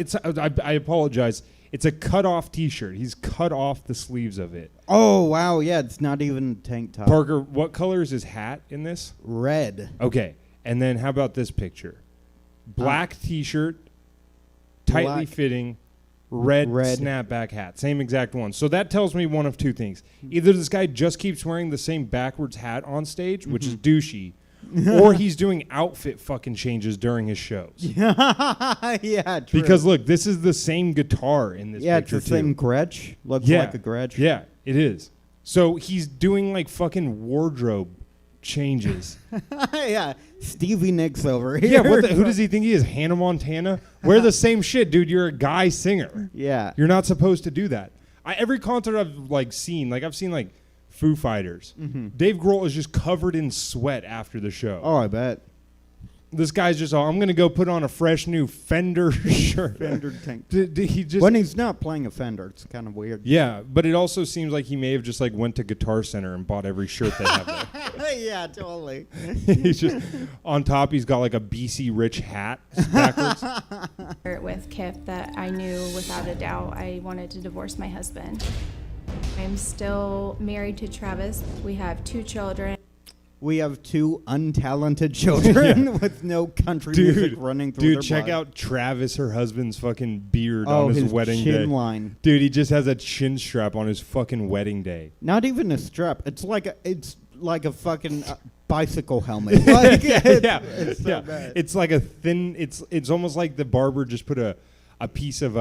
I apologize. It's a cut-off T-shirt. He's cut off the sleeves of it. Oh wow, yeah, it's not even a tank top. Parker, what color is his hat in this? Red. Okay, and then how about this picture? Black T-shirt, tightly Black. fitting, red snapback hat. Same exact one. So that tells me one of two things. Either this guy just keeps wearing the same backwards hat on stage, which is douchey, or he's doing outfit fucking changes during his shows. Yeah, true. Because look, this is the same guitar in this yeah, it's picture the same too. Gretsch. Looks Yeah. like a Gretsch. Yeah, it is. So he's doing like fucking wardrobe changes. Yeah, Stevie Nicks over here. Yeah, who does he think he is? Hannah Montana? Wear the same shit, dude. You're a guy singer. Yeah. You're not supposed to do that. Every concert I've like seen, like I've seen like Foo Fighters. Dave Grohl is just covered in sweat after the show. Oh, I bet. This guy's just, I'm going to go put on a fresh new Fender shirt. Fender tank. Did he just... When he's not playing a Fender, it's kind of weird. Yeah, but it also seems like he may have just like went to Guitar Center and bought every shirt they have there. Yeah, totally. He's just, on top, he's got like a BC Rich hat backwards. With Kip that I knew without a doubt I wanted to divorce my husband. I'm still married to Travis. We have 2 children. We have 2 untalented children with no country music running through their check blood. out Travis, her husband's fucking beard Oh, on his his wedding chin day. line. Dude, he just has a chin strap on his fucking wedding day. Not even a strap. It's like a fucking bicycle helmet. Like, it's so bad. It's like a thin. It's almost like the barber just put a piece of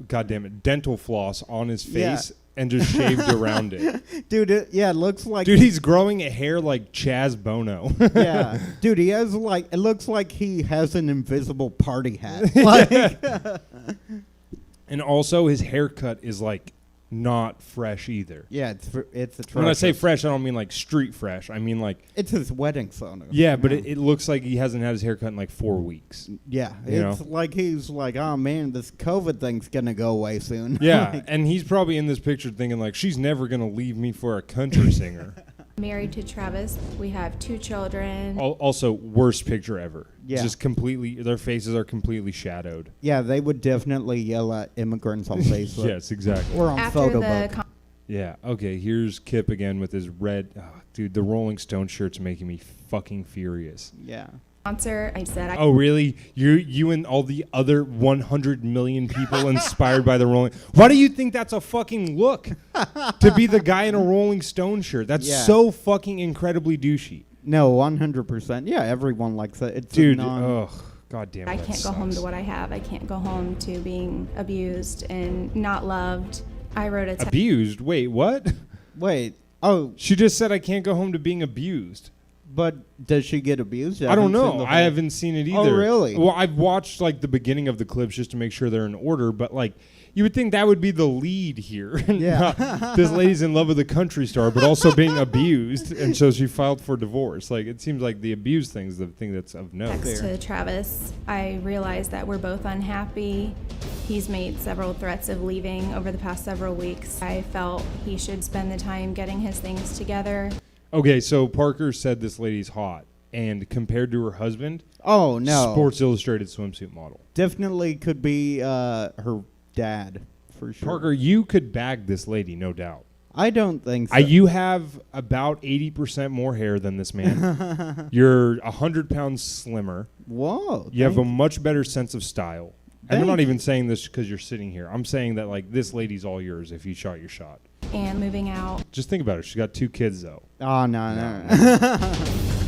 goddamn it, dental floss on his face and just shaved around it. Dude, it looks like... Dude, he's growing a hair like Chaz Bono. Yeah. Dude, he has like... It looks like he has an invisible party hat. Like, And also, his haircut is like not fresh either. yeah, it's atrocious. When I say fresh, I don't mean like street fresh. I mean like... It's his wedding photo. Yeah, but it looks like he hasn't had his haircut in like 4 weeks. Yeah, You it's know? like he's like, oh man, this COVID thing's gonna go away soon. Yeah, Like, and he's probably in this picture thinking like, she's never going to leave me for a country singer. Married to Travis. We have 2 children. Also, worst picture ever. Yeah. Just completely, their faces are completely shadowed. yeah, they would definitely yell at immigrants on Facebook. Yes, exactly. Or on After Photobook. the Yeah, okay, here's Kip again with his red... Oh, dude, the Rolling Stone shirt's making me fucking furious. Yeah. concert, I said, Oh, really? You and all the other 100 million people inspired by the Rolling... Why do you think that's a fucking look? To be the guy in a Rolling Stone shirt. That's Yeah. so fucking incredibly douchey. No, 100%. Yeah, everyone likes it. It's Dude, a non- ugh. God damn it. I that can't go home to sucks. what I have. I can't go home to being abused and not loved. I wrote a text. Abused? Wait, what? Wait. Oh, She just said I can't go home to being abused. but does she get abused? I don't haven't seen know. the I whole- haven't seen it Oh, either. really? Well, I've watched like the beginning of the clips just to make sure they're in order, but like you would think that would be the lead here. Yeah. Not, this lady's in love with a country star, but also being abused, and so she filed for divorce. Like it seems like the abuse thing's the thing that's of note. Text to Travis. I realized that we're both unhappy. He's made several threats of leaving over the past several weeks. I felt he should spend the time getting his things together. Okay, so Parker said this lady's hot, and compared to her husband, Oh, no. Sports Illustrated swimsuit model. Definitely could be her dad, for sure. Parker, you could bag this lady, no doubt. I don't think so. You have about 80% more hair than this man. You're 100 pounds slimmer. Whoa. You have a thank- much better sense of style. And I'm Thank not you. even saying this because you're sitting here. I'm saying that like this lady's all yours if you shot your shot. And moving out. Just think about it. She's got 2 kids though. Oh, no.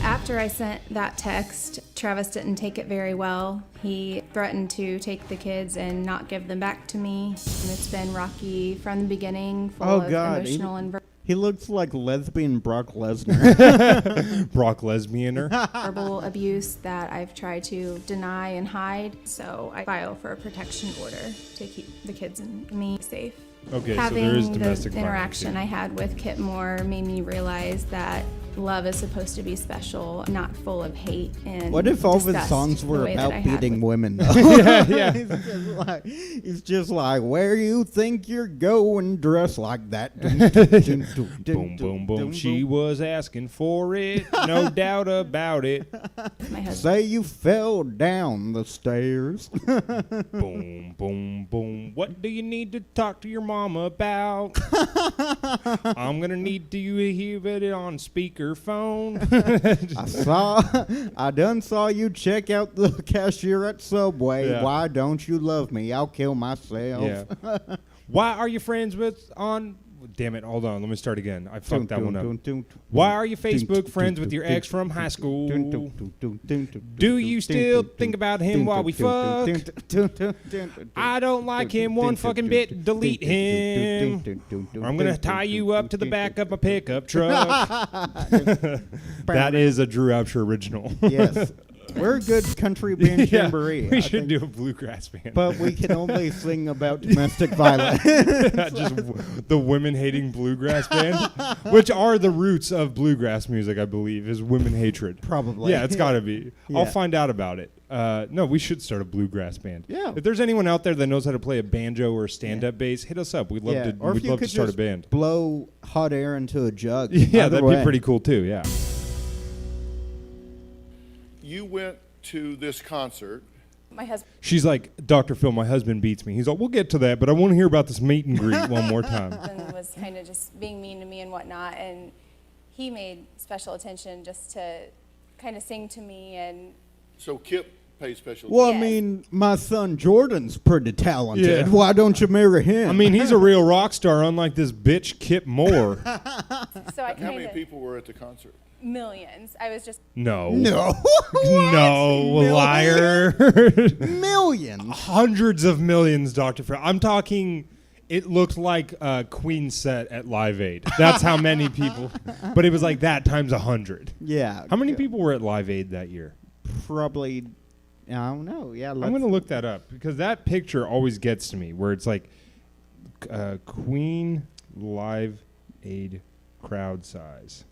After I sent that text, Travis didn't take it very well. He threatened to take the kids and not give them back to me. And it's been rocky from the beginning, full Oh, of God. emotional and He looks like lesbian Brock Lesnar. Brock lesbianer. verbal abuse that I've tried to deny and hide. So I file for a protection order to keep the kids and me safe. Okay, so Having there is the domestic violence interaction here. I had with Kit Moore made me realize that love is supposed to be special, not full of hate and What if all of his disgust songs the were way that about I had beating with- women, though? Yeah. He's just like, where you think you're going, dressed like that. Boom, boom, boom. She was asking for it. No doubt about it. my husband? Say you fell down the stairs. Boom, boom, boom. What do you need to talk to your mama about? I'm gonna need to hear it on speakerphone. I done saw you check out the cashier at Subway. Yeah. Why don't you love me? I'll kill myself. Yeah. Why are you friends with on? Damn it! Hold on. Let me start again. I fucked that one up. Why are you Facebook friends with your ex from high school? Do you still think about him while we fuck? I don't like him one fucking bit. Delete him. Or I'm gonna tie you up to the back of my pickup truck. That is a Drew Absher original. Yes. We're a good country band Yeah, jamboree. we I should think. do a bluegrass band. But we can only sing about domestic violence. Just the women-hating bluegrass band, which are the roots of bluegrass music, I believe, is women hatred. Probably. Yeah, it's got to be. Yeah. I'll find out about it. No, we should start a bluegrass band. Yeah. If there's anyone out there that knows how to play a banjo or a stand-up bass, hit us up. We'd love to. Or if We'd you love to could start a just band. blow hot air into a jug. Yeah, Either that'd way. be pretty cool too. Yeah. You went to this concert. My husband She's like, Dr. Phil, my husband beats me. He's like, we'll get to that, but I want to hear about this meet and greet one more time. was kind of just being mean to me and whatnot, and he made special attention just to kind of sing to me. And So Kip paid special Well, Yes. I mean, my son Jordan's pretty talented. Yeah. Why don't you marry him? I mean, he's a real rock star, unlike this bitch Kip Moore. so I How many kind of people were at the concert? millions. I was just No. no. No, liar. Millions. Hundreds of millions, Dr. Phil. I'm talking, it looked like a Queen set at Live Aid. That's how many people. But it was like that times 100. Yeah. How many people were at Live Aid that year? Probably, I don't know. Yeah. I'm going to look that up because that picture always gets to me where it's like Queen Live Aid crowd size.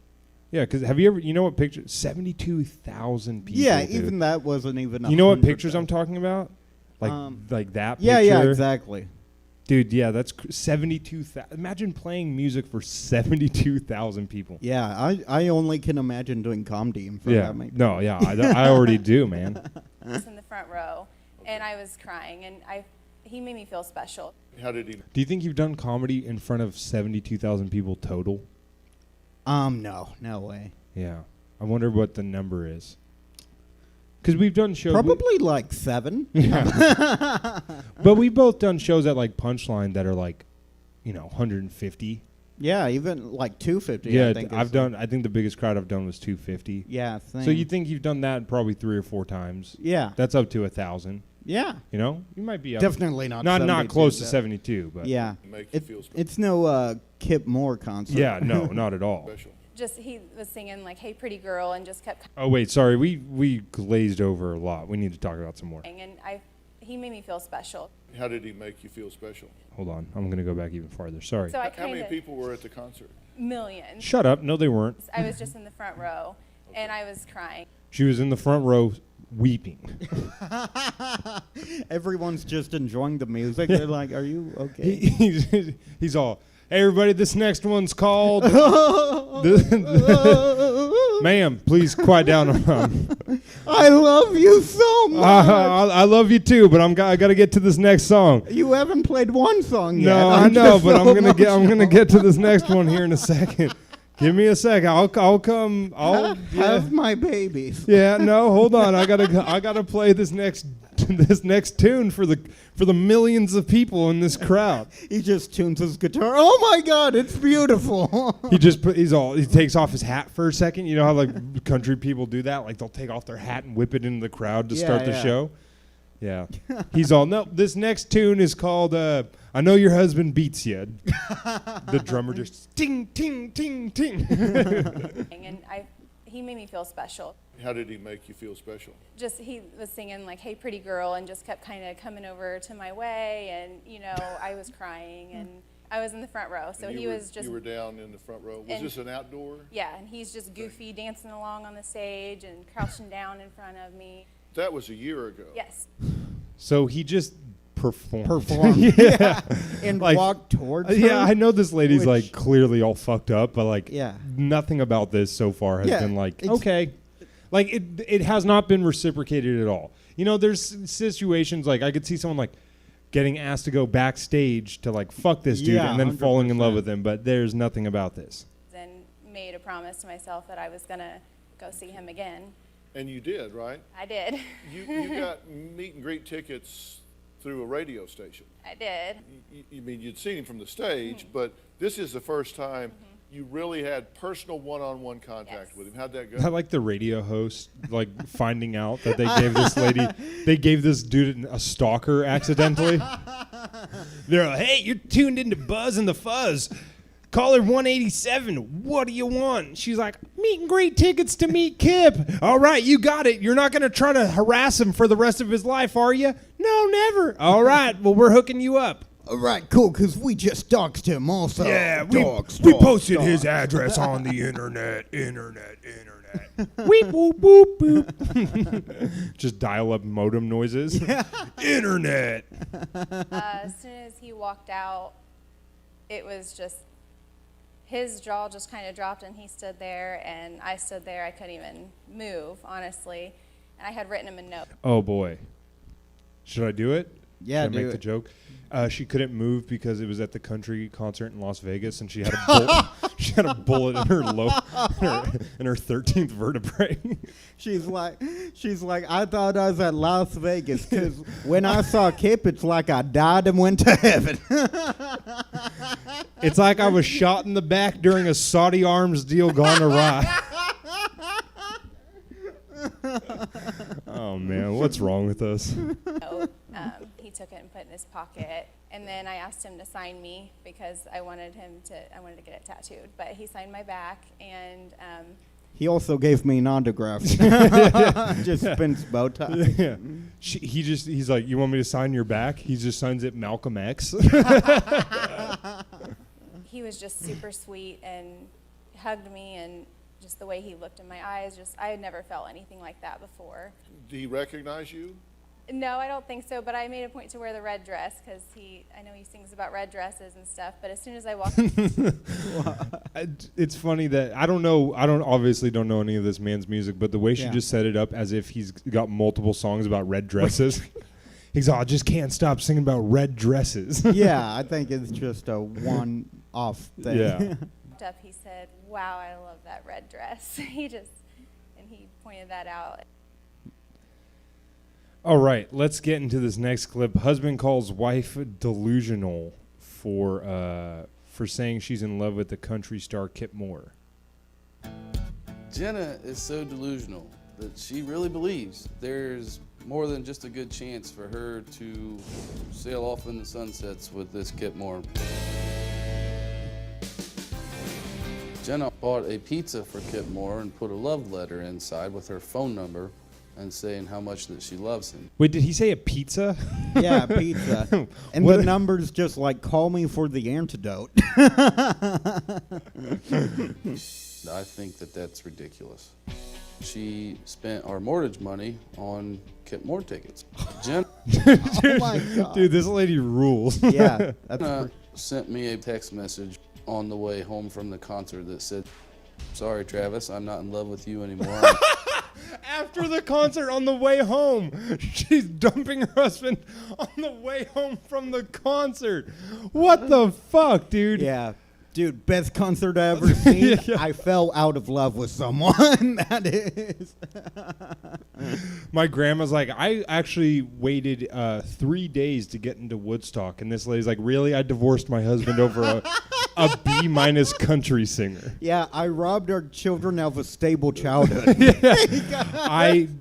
Yeah, because have you ever, you know what picture? 72,000 people. Yeah, dude. even that wasn't even. You know what 100, pictures I'm though. talking about? Like that Yeah, picture? yeah, exactly. Dude, yeah, that's 72,000. Imagine playing music for 72,000 people. Yeah, I only can imagine doing comedy in front Yeah. of that many. No, yeah, I already do, man. in the front row, and I was crying, and he made me feel special. How did he? Do you think you've done comedy in front of 72,000 people total? No way. Yeah. I wonder what the number is. Because we've done shows. Probably like 7. But we've both done shows at like Punchline that are like, 150. Yeah, even like 250. Yeah, I think I've is done. I think the biggest crowd I've done was 250. Yeah, same. So you think you've done that probably 3 or 4 times? Yeah, That's up to 1,000. yeah. You might be up. Definitely not. Not 72, close to but- 72, but Yeah, Make you feel special. it's no Kip Moore concert. yeah, no, not at all. Special. Just he was singing like "Hey, Pretty Girl" and just kept Oh wait, sorry, we glazed over a lot. We need to talk about some more. crying, and he made me feel special. How did he make you feel special? Hold on, I'm gonna go back even farther. Sorry. So I How many kind of people were at the concert? millions. Shut up. No, they weren't. I was just in the front row, and I was crying. She was in the front row weeping. Everyone's just enjoying the music. They're like, "Are you okay?" He's all, hey everybody, this next one's called. Ma'am, please quiet down. I love you so much. I love you too, but I got to get to this next song. You haven't played one song yet. No, I I'm know, just but so I'm gonna emotional. get to this next one here in a second. Give me a second. I'll come. I'll Have my babies. yeah. No, hold on. I gotta play this next tune for the millions of people in this crowd. He just tunes his guitar. Oh my God, it's beautiful. He takes off his hat for a second. You know how like country people do that? Like they'll take off their hat and whip it into the crowd to Yeah, start the yeah. show. Yeah. He's all, no, this next tune is called I Know Your Husband Beats You. The drummer just ting, ting, ting, ting. And he made me feel special. How did he make you feel special? Just he was singing like "Hey, Pretty Girl" and just kept kind of coming over to my way, and I was crying, and I was in the front row, so And he was just You were down in the front row. Was And- this an outdoor? yeah, and he's just goofy dancing along on the stage and crouching down in front of me. That was a year ago. Yes. So he just performed. Yeah. And Like, walked towards her. Yeah, I know this lady's Which- like clearly all fucked up, but like Yeah. nothing about this so far has Yeah, been like it's- okay. Like it has not been reciprocated at all. There's situations like I could see someone like getting asked to go backstage to like fuck this dude Yeah, and then falling in love 100%. with him, but there's nothing about this. And made a promise to myself that I was gonna go see him again. And you did, right? I did. You got meet and greet tickets through a radio station. I did. You mean you'd seen him from the stage, but this is the first time you really had personal one-on-one contact Yes. with him. How'd that I go? like the radio host like finding out that they gave this dude a stalker accidentally. They're like, hey, you're tuned into Buzz and the Fuzz. Caller 187, what do you want? She's like, meet and greet tickets to meet Kip. All right, you got it. You're not going to try to harass him for the rest of his life, are you? No, never. All right, well, we're hooking you up. All right, cool, because we just doxed him also. We posted his address on the internet. Weep, whoop, boop, boop. Just dial-up modem noises. Internet. As soon as he walked out, it was just, his jaw just kind of dropped and he stood there and I stood there. I couldn't even move, honestly. And I had written him a note. Oh, boy. Should I do it? Yeah, Should I do make it. the joke? She couldn't move because it was at the country concert in Las Vegas, and she had a she had a bullet in her in her 13th vertebrae. She's like, I thought I was at Las Vegas because when I saw Kip, it's like I died and went to heaven. It's like I was shot in the back during a Saudi arms deal gone awry. Oh man, what's wrong with us? Note. He took it and put it in his pocket. And then I asked him to sign me because I wanted to get it tattooed. But he signed my back and He also gave me an autograph. Just spins bow tie. Yeah. He's like, you want me to sign your back? He just signs it Malcolm X. he was just super sweet and hugged me, and just the way he looked in my eyes, I had never felt anything like that before. Do he recognize you? No, I don't think so, but I made a point to wear the red dress because I know he sings about red dresses and stuff, but as soon as I walked It's funny that I obviously don't know any of this man's music, but the way she Yeah. just set it up as if he's got multiple songs about red dresses. He's all, I just can't stop singing about red dresses. Yeah, I think it's just a one-off thing. Yeah. up, he said, "Wow, I love that red dress." He pointed that out. All right, let's get into this next clip. Husband calls wife delusional for saying she's in love with the country star Kip Moore. Jenna is so delusional that she really believes there's more than just a good chance for her to sail off in the sunsets with this Kip Moore. Jenna bought a pizza for Kip Moore and put a love letter inside with her phone number and saying how much that she loves him. Wait, did he say a pizza? Yeah, pizza. And What- the number's just like, call me for the antidote. I think that that's ridiculous. She spent our mortgage money on Kip Moore tickets. Jenna Oh my God. Dude, this lady rules. Yeah, that's sent me a text message on the way home from the concert that said, "Sorry, Travis, I'm not in love with you anymore." After the concert, on the way home, she's dumping her husband on the way home from the concert. What the fuck, dude? yeah. Dude, best concert I ever seen. Yeah. I fell out of love with someone. That is. My grandma's like, I actually waited 3 days to get into Woodstock, and this lady's like, really? I divorced my husband over a B- country singer. Yeah, I robbed our children of a stable childhood.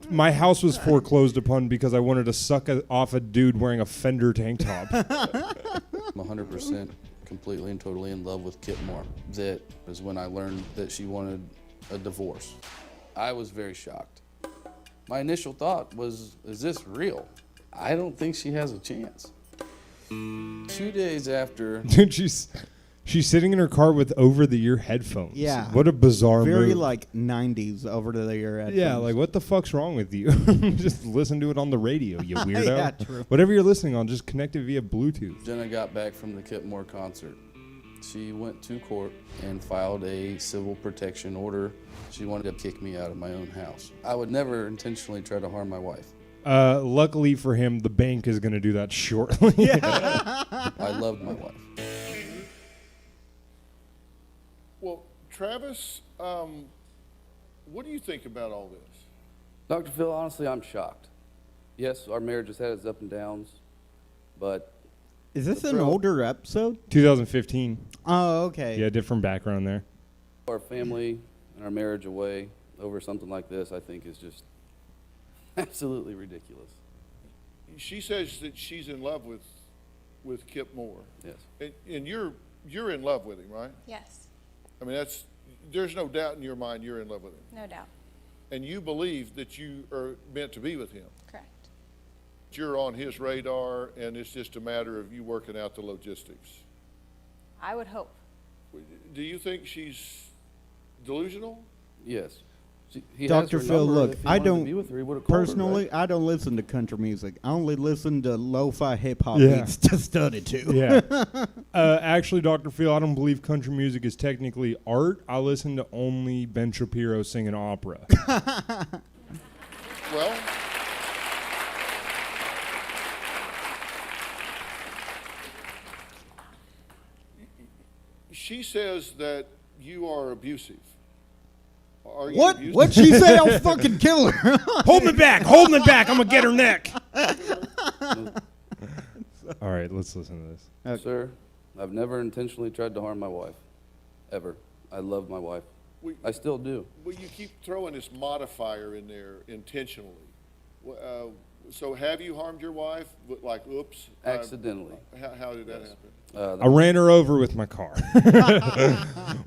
My house was foreclosed upon because I wanted to suck off a dude wearing a Fender tank top. I'm 100% completely and totally in love with Kip Moore. That was when I learned that she wanted a divorce. I was very shocked. My initial thought was, is this real? I don't think she has a chance. 2 days after, Dude, she's sitting in her car with over-the-ear headphones. Yeah. What a bizarre Very move. like 90s over to the ear headphones. Yeah, like what the fuck's wrong with you? Just listen to it on the radio, you weirdo. Yeah, true. Whatever you're listening on, just connect it via Bluetooth. Jenna got back from the Kip Moore concert. She went to court and filed a civil protection order. She wanted to kick me out of my own house. I would never intentionally try to harm my wife. Luckily for him, the bank is going to do that shortly. I loved my wife. Well, Travis, what do you think about all this? Dr. Phil, honestly, I'm shocked. Yes, our marriage has had its up and downs, but Is this The an thrill- older episode? 2015. Oh, okay. Yeah, different background there. our family and our marriage away over something like this, I think, is just absolutely ridiculous. She says that she's in love with Kip Moore. Yes. And you're you're in love with him, right? Yes, I mean, there's no doubt in your mind you're in love with him. no doubt. And you believe that you are meant to be with him. Correct. You're on his radar, and it's just a matter of you working out the logistics. I would hope. Do you think she's delusional? Yes. He has Dr. her Phil, number. look, If he I wanted to don't be with her, he would've called her, personally. right? I don't listen to country music. I only listen to lo-fi hip hop Yeah. beats to study to. Yeah. Actually, Dr. Phil, I don't believe country music is technically art. I listen to only Ben Shapiro singing opera. Well, she says that you are abusive. Are you What? abusive? What'd she say? I'll fucking kill her. Hold me back! Hold me back! I'm gonna get her neck. All right, let's listen to this. Okay. Sir, I've never intentionally tried to harm my wife. Ever. I love my wife. I still do. Well, you keep throwing this modifier in there intentionally. So have you harmed your wife? Like, oops. Accidentally. How did that happen? I ran her over with my car.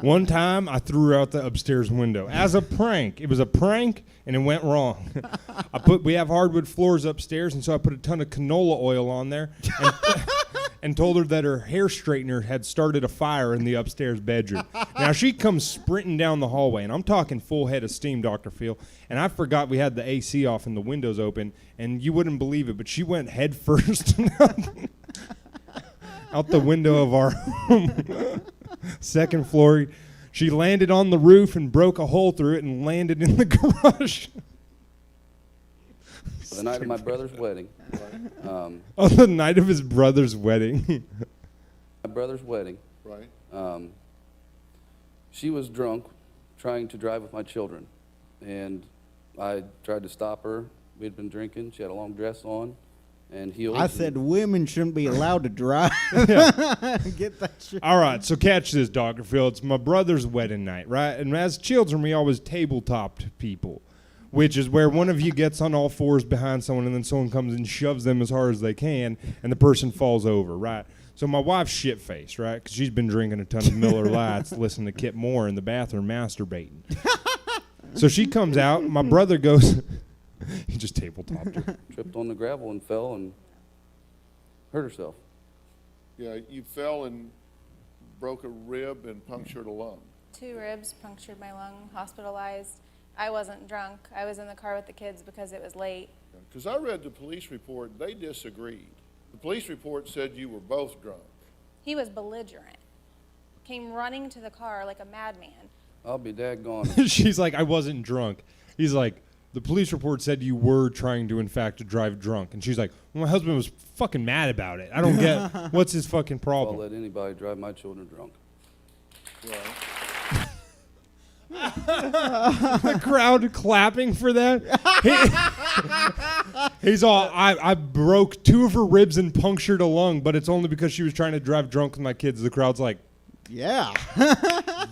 One time, I threw her out the upstairs window as a prank. It was a prank, and it went wrong. We have hardwood floors upstairs, and so I put a ton of canola oil on there and told her that her hair straightener had started a fire in the upstairs bedroom. Now, she comes sprinting down the hallway, and I'm talking full head of steam, Dr. Phil, and I forgot we had the AC off and the windows open, and you wouldn't believe it, but she went head first out the window of our home. Second floor. She landed on the roof and broke a hole through it and landed in the garage. The night of my brother's wedding. On the night of his brother's wedding. My brother's wedding. Right. She was drunk, trying to drive with my children, and I tried to stop her. We had been drinking. She had a long dress on and heels. I said women shouldn't be allowed to drive. Get that shit. All right, so catch this, Dr. Phil. It's my brother's wedding night, right? And as children, we always tabletopped people, which is where one of you gets on all fours behind someone and then someone comes and shoves them as hard as they can and the person falls over, right? So my wife's shit-faced, right? Because she's been drinking a ton of Miller Lights, listening to Kip Moore in the bathroom masturbating. So she comes out, my brother goes... He just tabletopped her. Tripped on the gravel and fell and hurt herself. Yeah, you fell and broke a rib and punctured a lung. 2 ribs, punctured my lung, hospitalized. I wasn't drunk. I was in the car with the kids because it was late. Because I read the police report, they disagreed. The police report said you were both drunk. He was belligerent. Came running to the car like a madman. I'll be daggone. She's like, I wasn't drunk. He's like, the police report said you were trying to, in fact, to drive drunk. And she's like, well, my husband was fucking mad about it. I don't get what's his fucking I'll problem. let anybody drive my children drunk. Right. The crowd clapping for that. He's all, I broke 2 of her ribs and punctured a lung, but it's only because she was trying to drive drunk with my kids. The crowd's like, Yeah.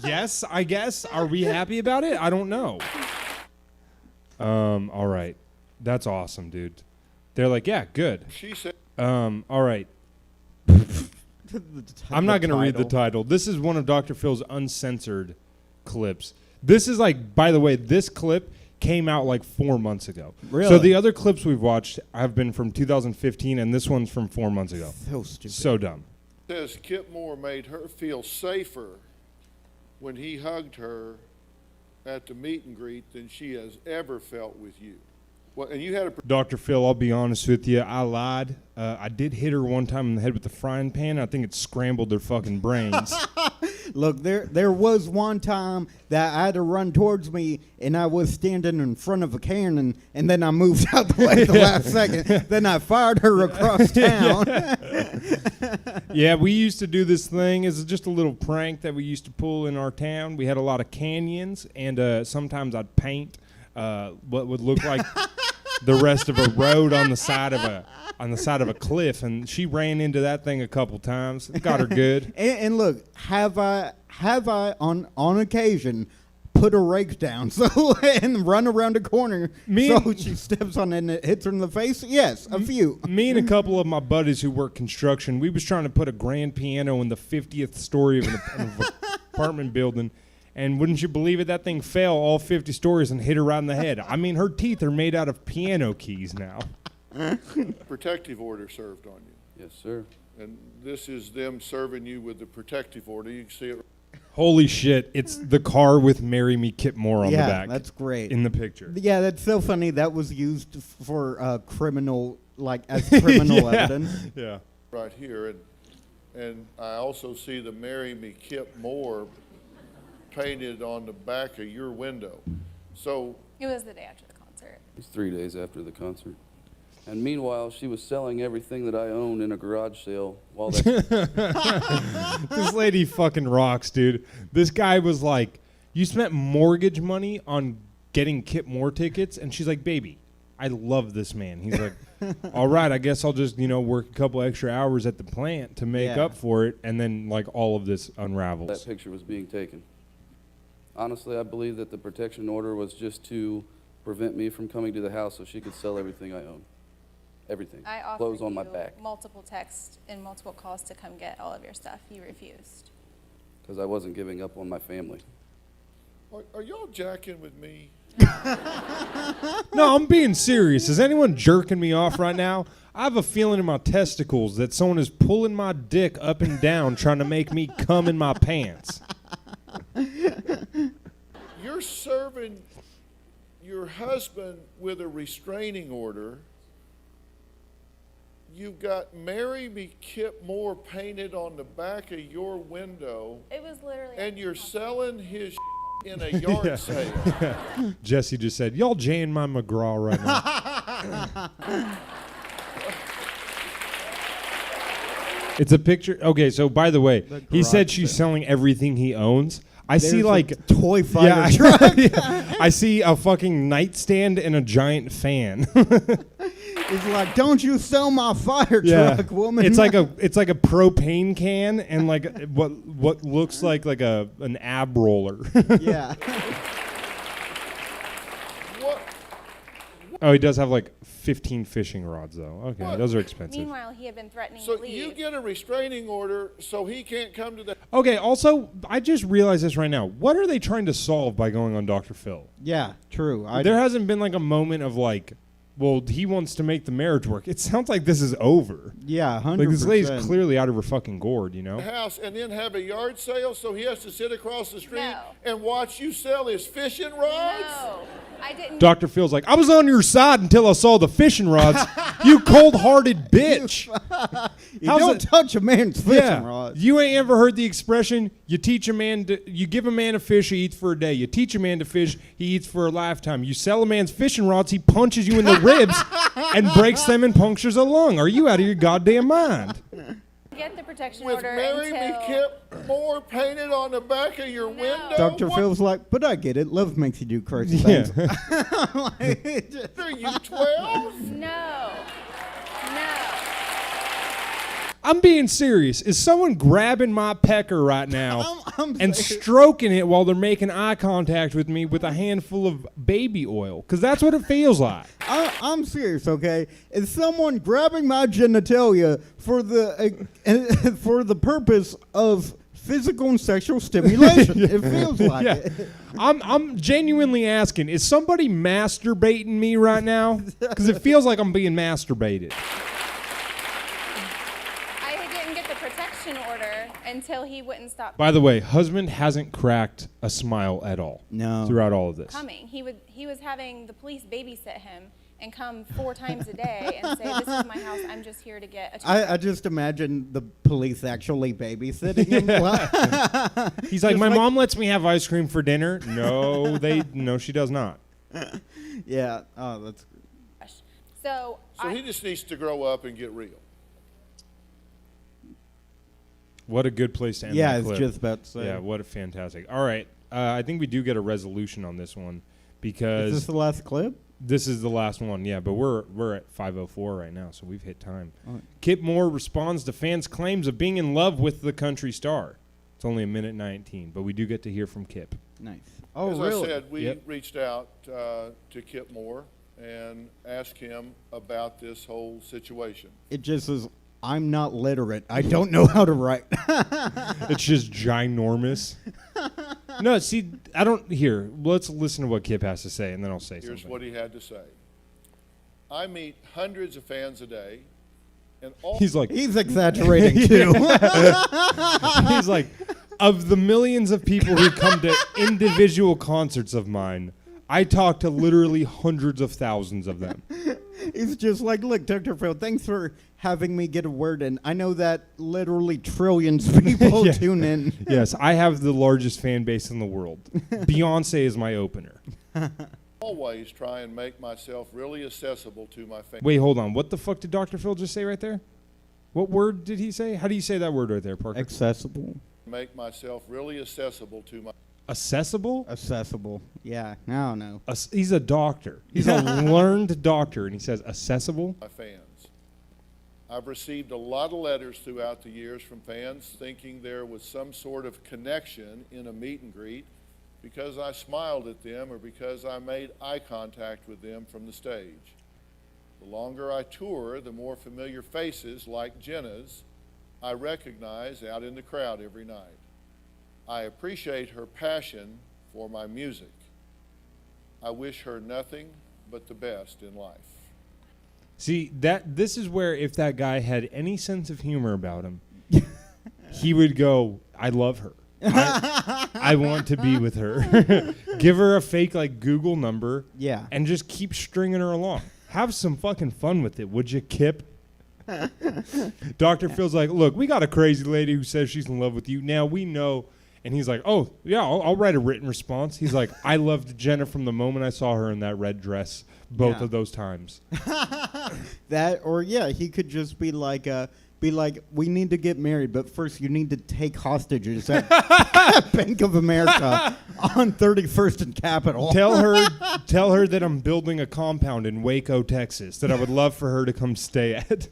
yes, I guess. Are we happy about it? I don't know. All right. That's awesome, dude. They're like, yeah, good. She said, All right. I'm not going to read the title. This is one of Dr. Phil's uncensored clips. This is like, by the way, this clip came out like 4 months ago. Really? So the other clips we've watched have been from 2015, and this one's from 4 months ago. So stupid. So dumb. says Kip Moore made her feel safer when he hugged her at the meet and greet than she has ever felt with you. Well, and you had a Dr. Phil, I'll be honest with you. I lied. I did hit her one time in the head with the frying pan. I think it scrambled their fucking brains. Look, there was one time that I had to run towards me, and I was standing in front of a cannon, and then I moved out the way at the last second. Then I fired her across town. Yeah, we used to do this thing. It's just a little prank that we used to pull in our town. We had a lot of canyons, and sometimes I'd paint what would look like the rest of a road on the side of a cliff, and she ran into that thing a couple times. Got her good. And look, have I on occasion put put her rake down and run around a corner Me so and- she steps on it and it hits her in the face? Yes, a few. Me and a couple of my buddies who work construction, we was trying to put a grand piano in the 50th story of an apartment building. And wouldn't you believe it, that thing fell all 50 stories and hit her right in the head. I mean, her teeth are made out of piano keys now. Protective order served on you. Yes, sir. And this is them serving you with the protective order. You can see it. Holy shit, it's the car with Marry Me Kip Moore on Yeah, the back. that's great. In the picture. Yeah, that's so funny. That was used for criminal, as criminal Yeah. evidence. Yeah. Right here. And I also see the Marry Me Kip Moore painted on the back of your window. So It was the day after the concert. It was 3 days after the concert. And meanwhile, she was selling everything that I owned in a garage sale while that This lady fucking rocks, dude. This guy was like, you spent mortgage money on getting Kip Moore tickets? And she's like, baby, I love this man. He's like, all right, I guess I'll just, work a couple extra hours at the plant to make Yeah. up for it. And then, all of this unravels. that picture was being taken. Honestly, I believe that the protection order was just to prevent me from coming to the house so she could sell everything I own. Everything. I offered Clothes on my you back. multiple texts and multiple calls to come get all of your stuff. You refused. Because I wasn't giving up on my family. are y'all jacking with me? No, I'm being serious. Is anyone jerking me off right now? I have a feeling in my testicles that someone is pulling my dick up and down trying to make me come in my pants. You're serving your husband with a restraining order. You've got Marry Me Kip Moore painted on the back of your window, It was literally. and you're selling his in a yard sale. Jesse just said, y'all jaying my McGraw right now. It's a picture. Okay, so by the way, he said she's selling everything he owns. I see There's a toy fighter truck. I see a fucking nightstand and a giant fan. He's like, don't you sell my fire truck, woman. It's like a propane can and what looks like an ab roller. Yeah. What? Oh, he does have 15 fishing rods though. Okay, What? those are expensive. Meanwhile, he had been threatening So to leave. you get a restraining order so he can't come to the. Okay, also, I just realized this right now. What are they trying to solve by going on Dr. Phil? Yeah, true. There hasn't been a moment of well, he wants to make the marriage work. It sounds like this is over. Yeah, 100%. This lady's clearly out of her fucking gourd, house and then have a yard sale so he has to sit across the street No. and watch you sell his fishing rods? No, I didn't. Dr. Phil's like, I was on your side until I saw the fishing rods. You cold-hearted bitch. You How's don't it- touch a man's fishing rod. You ain't ever heard the expression, you give a man a fish, he eats for a day. You teach a man to fish, he eats for a lifetime. You sell a man's fishing rods, he punches you in the ribs and breaks them and punctures a lung. Are you out of your goddamn mind? Get the protection With order Marry Me until. Kip Moore painted on the back of your window? Dr. What Phil's like, but I get it. Love makes you do crazy Yeah. things. are you, 12? No. I'm being serious. Is someone grabbing my pecker right now I'm and serious. stroking it while they're making eye contact with me with a handful of baby oil? Because that's what it feels like. I'm serious, okay? Is someone grabbing my genitalia for the purpose of physical and sexual stimulation? It feels like Yeah. it. I'm genuinely asking, is somebody masturbating me right now? Because it feels like I'm being masturbated. I didn't get the protection order until he wouldn't stop By the way, husband hasn't cracked a smile at all. No. Throughout all of this. coming. He was having the police babysit him and come 4 times a day and say, "This is my house. I'm just here to get a." I just imagine the police actually babysitting him. He's like, Just my like- mom lets me have ice cream for dinner. No, she does not. Yeah. Oh, that's. So So he just needs to grow up and get real. What a good place to end Yeah, that I was clip. just about to say. Yeah, what a fantastic. All right, I think we do get a resolution on this one because Is this the last clip? this is the last one. Yeah, but we're at 5:04 right now, so we've hit time. All right. Kip Moore responds to fans' claims of being in love with the country star. It's only a minute 19, but we do get to hear from Kip. Nice. Oh, As really? I said, we Yep. reached out to Kip Moore and asked him about this whole situation. It just says, I'm not literate. I don't know how to write. It's just ginormous. No, see, I don't. Here, let's listen to what Kip has to say, and then I'll say Here's something. what he had to say. I meet hundreds of fans a day, and all He's like, He's exaggerating, too. he's like, of the millions of people who come to individual concerts of mine, I talk to literally hundreds of thousands of them. He's just like, look, Dr. Phil, thanks for having me get a word in. I know that literally trillions of people Yeah. tune in. Yes, I have the largest fan base in the world. Beyonce is my opener. always try and make myself really accessible to my fans. Wait, hold on. What the fuck did Dr. Phil just say right there? What word did he say? How do you say that word right there, Parker? Accessible. Make myself really accessible to my Accessible? Accessible. Yeah, I don't know. He's a doctor. He's a learned doctor, and he says accessible? fans. I've received a lot of letters throughout the years from fans thinking there was some sort of connection in a meet and greet because I smiled at them or because I made eye contact with them from the stage. The longer I tour, the more familiar faces like Jenna's I recognize out in the crowd every night. I appreciate her passion for my music. I wish her nothing but the best in life. See, this is where if that guy had any sense of humor about him, he would go, I love her. I want to be with her. Give her a fake like Google number. Yeah. And just keep stringing her along. Have some fucking fun with it, would you, Kip? Dr. Phil's like, look, we got a crazy lady who says she's in love with you. Now we know. And he's like, oh, yeah, I'll write a written response. He's like, I loved Jenna from the moment I saw her in that red dress, both Yeah. of those times. That, or yeah, he could just be like, we need to get married, but first you need to take hostages at Bank of America on 31st and Capitol. Tell her that I'm building a compound in Waco, Texas, that I would love for her to come stay at.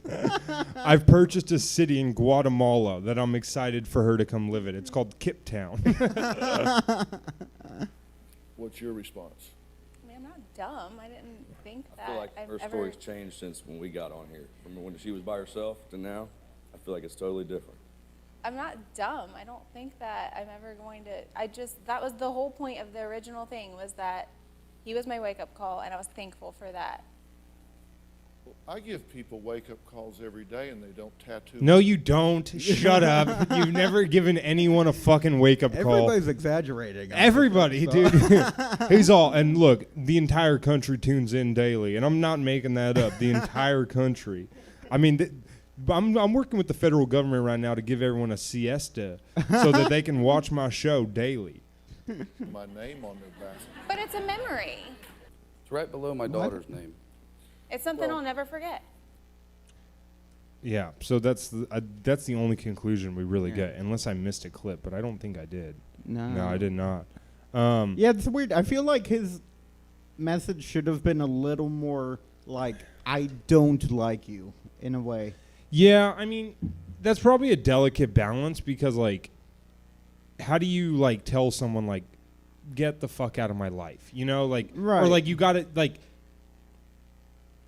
I've purchased a city in Guatemala that I'm excited for her to come live in. It's called Kip Town. What's your response? I mean, I'm not dumb. I didn't think that I feel like I've her ever. story's changed since when we got on here. From when she was by herself to now, I feel like it's totally different. I'm not dumb. I don't think that I'm ever going to. That was the whole point of the original thing, was that he was my wake up call, and I was thankful for that. I give people wake-up calls every day and they don't tattoo. No, you don't. Shut up. You've never given anyone a fucking wake-up call. Everybody's exaggerating. Everybody, dude. He's all, and look, the entire country tunes in daily, and I'm not making that up. The entire country. I mean, I'm working with the federal government right now to give everyone a siesta so that they can watch my show daily. My name on their back. But it's a memory. It's right below my daughter's name. It's something I'll never forget. Yeah, so that's the only conclusion we really get, unless I missed a clip, but I don't think I did. No, I did not. Yeah, it's weird. I feel like his message should have been a little more like, I don't like you, in a way. Yeah, I mean, that's probably a delicate balance because, like, how do you, like, tell someone, like, get the fuck out of my life? You know, like, Right. or, like, you got to, like,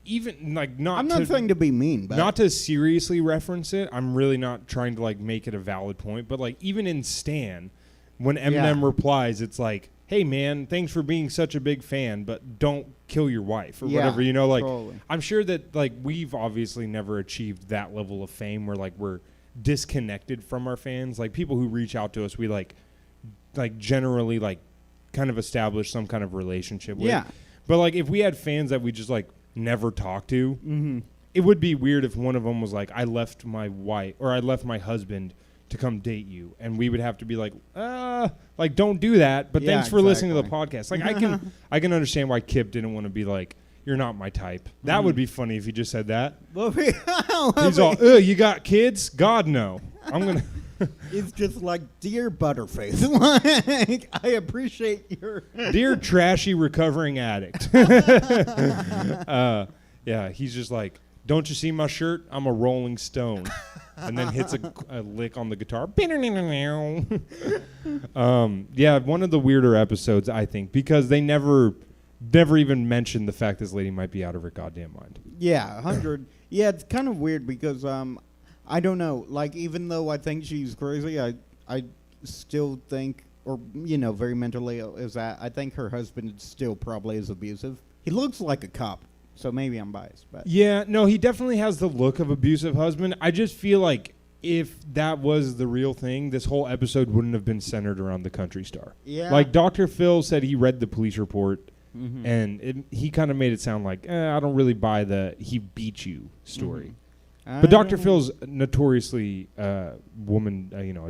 even, like, not I'm not saying to be mean, but not to seriously reference it. I'm really not trying to, like, make it a valid point. But, like, even in Stan, when Eminem replies, it's like, hey, man, thanks for being such a big fan, but don't kill your wife or whatever. You know, like, totally. I'm sure that, like, we've obviously never achieved that level of fame where, like, we're disconnected from our fans. Like, people who reach out to us, we, like generally, like, kind of establish some kind of relationship with. Yeah. But, like, if we had fans that we just, like, never talk to, it would be weird if one of them was like, I left my wife or I left my husband to come date you, and we would have to be like don't do that, but Yeah, thanks for listening to the exactly. podcast. Like, I can understand why Kip didn't want to be like, you're not my type. That would be funny if he just said that. He's all, you got kids? God, no. I'm going to... It's just like, dear Butterface, like, I appreciate your... Dear trashy recovering addict. Yeah, he's just like, Don't you see my shirt? I'm a Rolling Stone. And then hits a lick on the guitar. Yeah, one of the weirder episodes, I think, because they never even mentioned the fact this lady might be out of her goddamn mind. Yeah, 100. Yeah, it's kind of weird because I don't know. Like, even though I think she's crazy, I still think, or very mentally is that I think her husband still probably is abusive. He looks like a cop, so maybe I'm biased. But Yeah, no, he definitely has the look of abusive husband. I just feel like if that was the real thing, this whole episode wouldn't have been centered around the country star. Yeah. Like Dr. Phil said he read the police report, Mhm. and he kind of made it sound like, I don't really buy the he beat you story. I But Dr. don't- Phil's notoriously a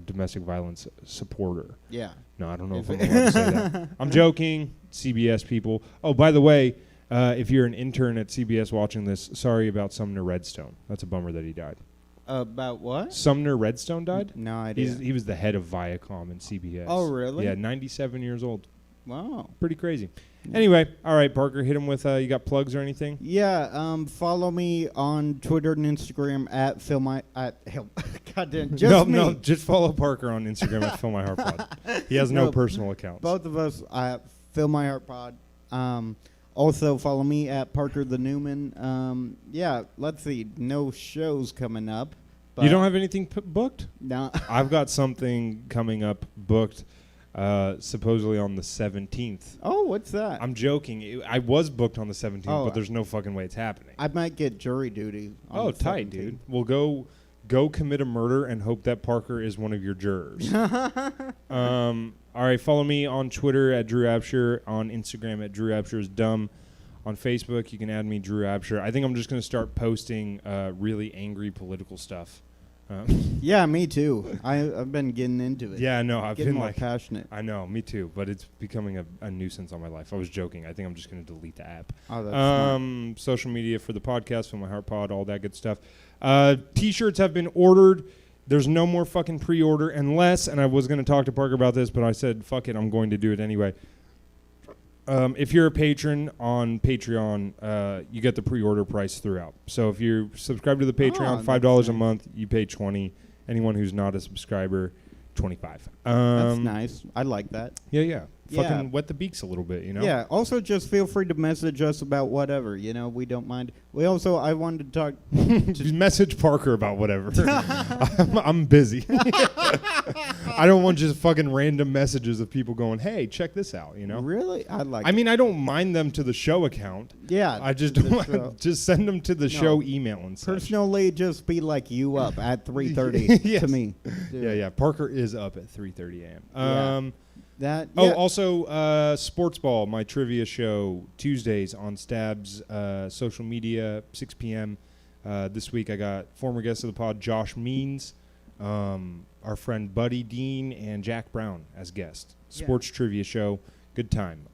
domestic violence supporter. Yeah. No, I don't know If if it- I'm allowed to say that. I'm joking. CBS people. Oh, by the way, if you're an intern at CBS watching this, sorry about Sumner Redstone. That's a bummer that he died. About what? Sumner Redstone died? No idea. He was the head of Viacom and CBS. Oh, really? Yeah, 97 years old. Wow. Pretty crazy. Anyway, all right, Parker, hit him with, you got plugs or anything? Yeah, follow me on Twitter and Instagram at goddamn, No, just follow Parker on Instagram at Fill My Heart Pod. He has no personal accounts. Both of us at Fill My Heart Pod. Also follow me at Parker the Newman. Yeah, let's see, no shows coming up. You don't have anything booked? No. I've got something coming up booked. Supposedly on the 17th. Oh, what's that? I'm joking. I was booked on the 17th, Oh, but there's no fucking way it's happening. I might get jury duty. On Oh, the tight, 17th. dude. We'll go commit a murder and hope that Parker is one of your jurors. All right, follow me on Twitter at Drew Absher, on Instagram at Drew Absher's Dumb. On Facebook, you can add me, Drew Absher. I think I'm just going to start posting really angry political stuff. Yeah, me too. I've been getting into it. Yeah, no, I've getting been more like passionate. I know, me too. But it's becoming a nuisance on my life. I was joking. I think I'm just going to delete the app. Oh, that's smart. Social media for the podcast, for my Heart Pod, all that good stuff. T-shirts have been ordered. There's no more fucking pre-order unless, and I was going to talk to Parker about this, but I said fuck it, I'm going to do it anyway. If you're a patron on Patreon, you get the pre-order price throughout. So if you subscribe to the Patreon, $5 a month, you pay $20. Anyone who's not a subscriber, $25. That's nice. I like that. Yeah. Yeah. Fucking wet the beaks a little bit, you know? Yeah. Also, just feel free to message us about whatever. We don't mind. I wanted to talk. Just message Parker about whatever. I'm busy. I don't want just fucking random messages of people going, "Hey, check this out." Really? I don't mind them to the show account. Yeah. I just to don't the want show. just send them to the show email and such. Personally, just be like you up at 3:30 Yes. to me. Yeah. Parker is up at 3:30 a.m. Yeah. Also, Sports Ball, my trivia show, Tuesdays on Stab's social media, 6 p.m. This week I got former guest of the pod, Josh Means, our friend Buddy Dean, and Jack Brown as guests. Sports trivia show. Good time.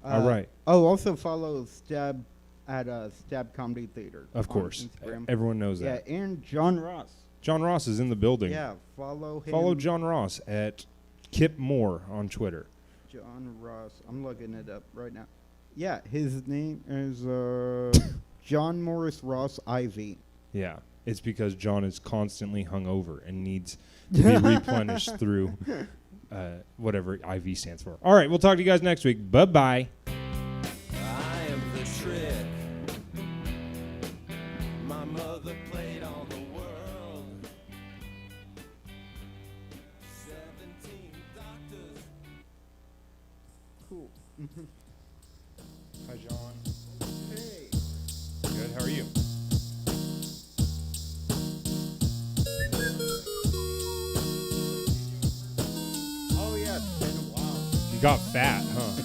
All right. Also follow Stab at Stab Comedy Theater. Of on course. Instagram. Everyone knows that. Yeah, and John Ross. John Ross is in the building. Yeah, follow him. Follow John Ross at Kip Moore on Twitter. John Ross. I'm looking it up right now. Yeah, his name is John Morris Ross IV. Yeah, it's because John is constantly hungover and needs to be replenished through whatever IV stands for. All right, we'll talk to you guys next week. Bye-bye. I am the trick. My mother played on the world. 17 doctors. Cool. Hi, John. Hey. Good. How are you? Oh yeah, it's been a while. You got fat, huh?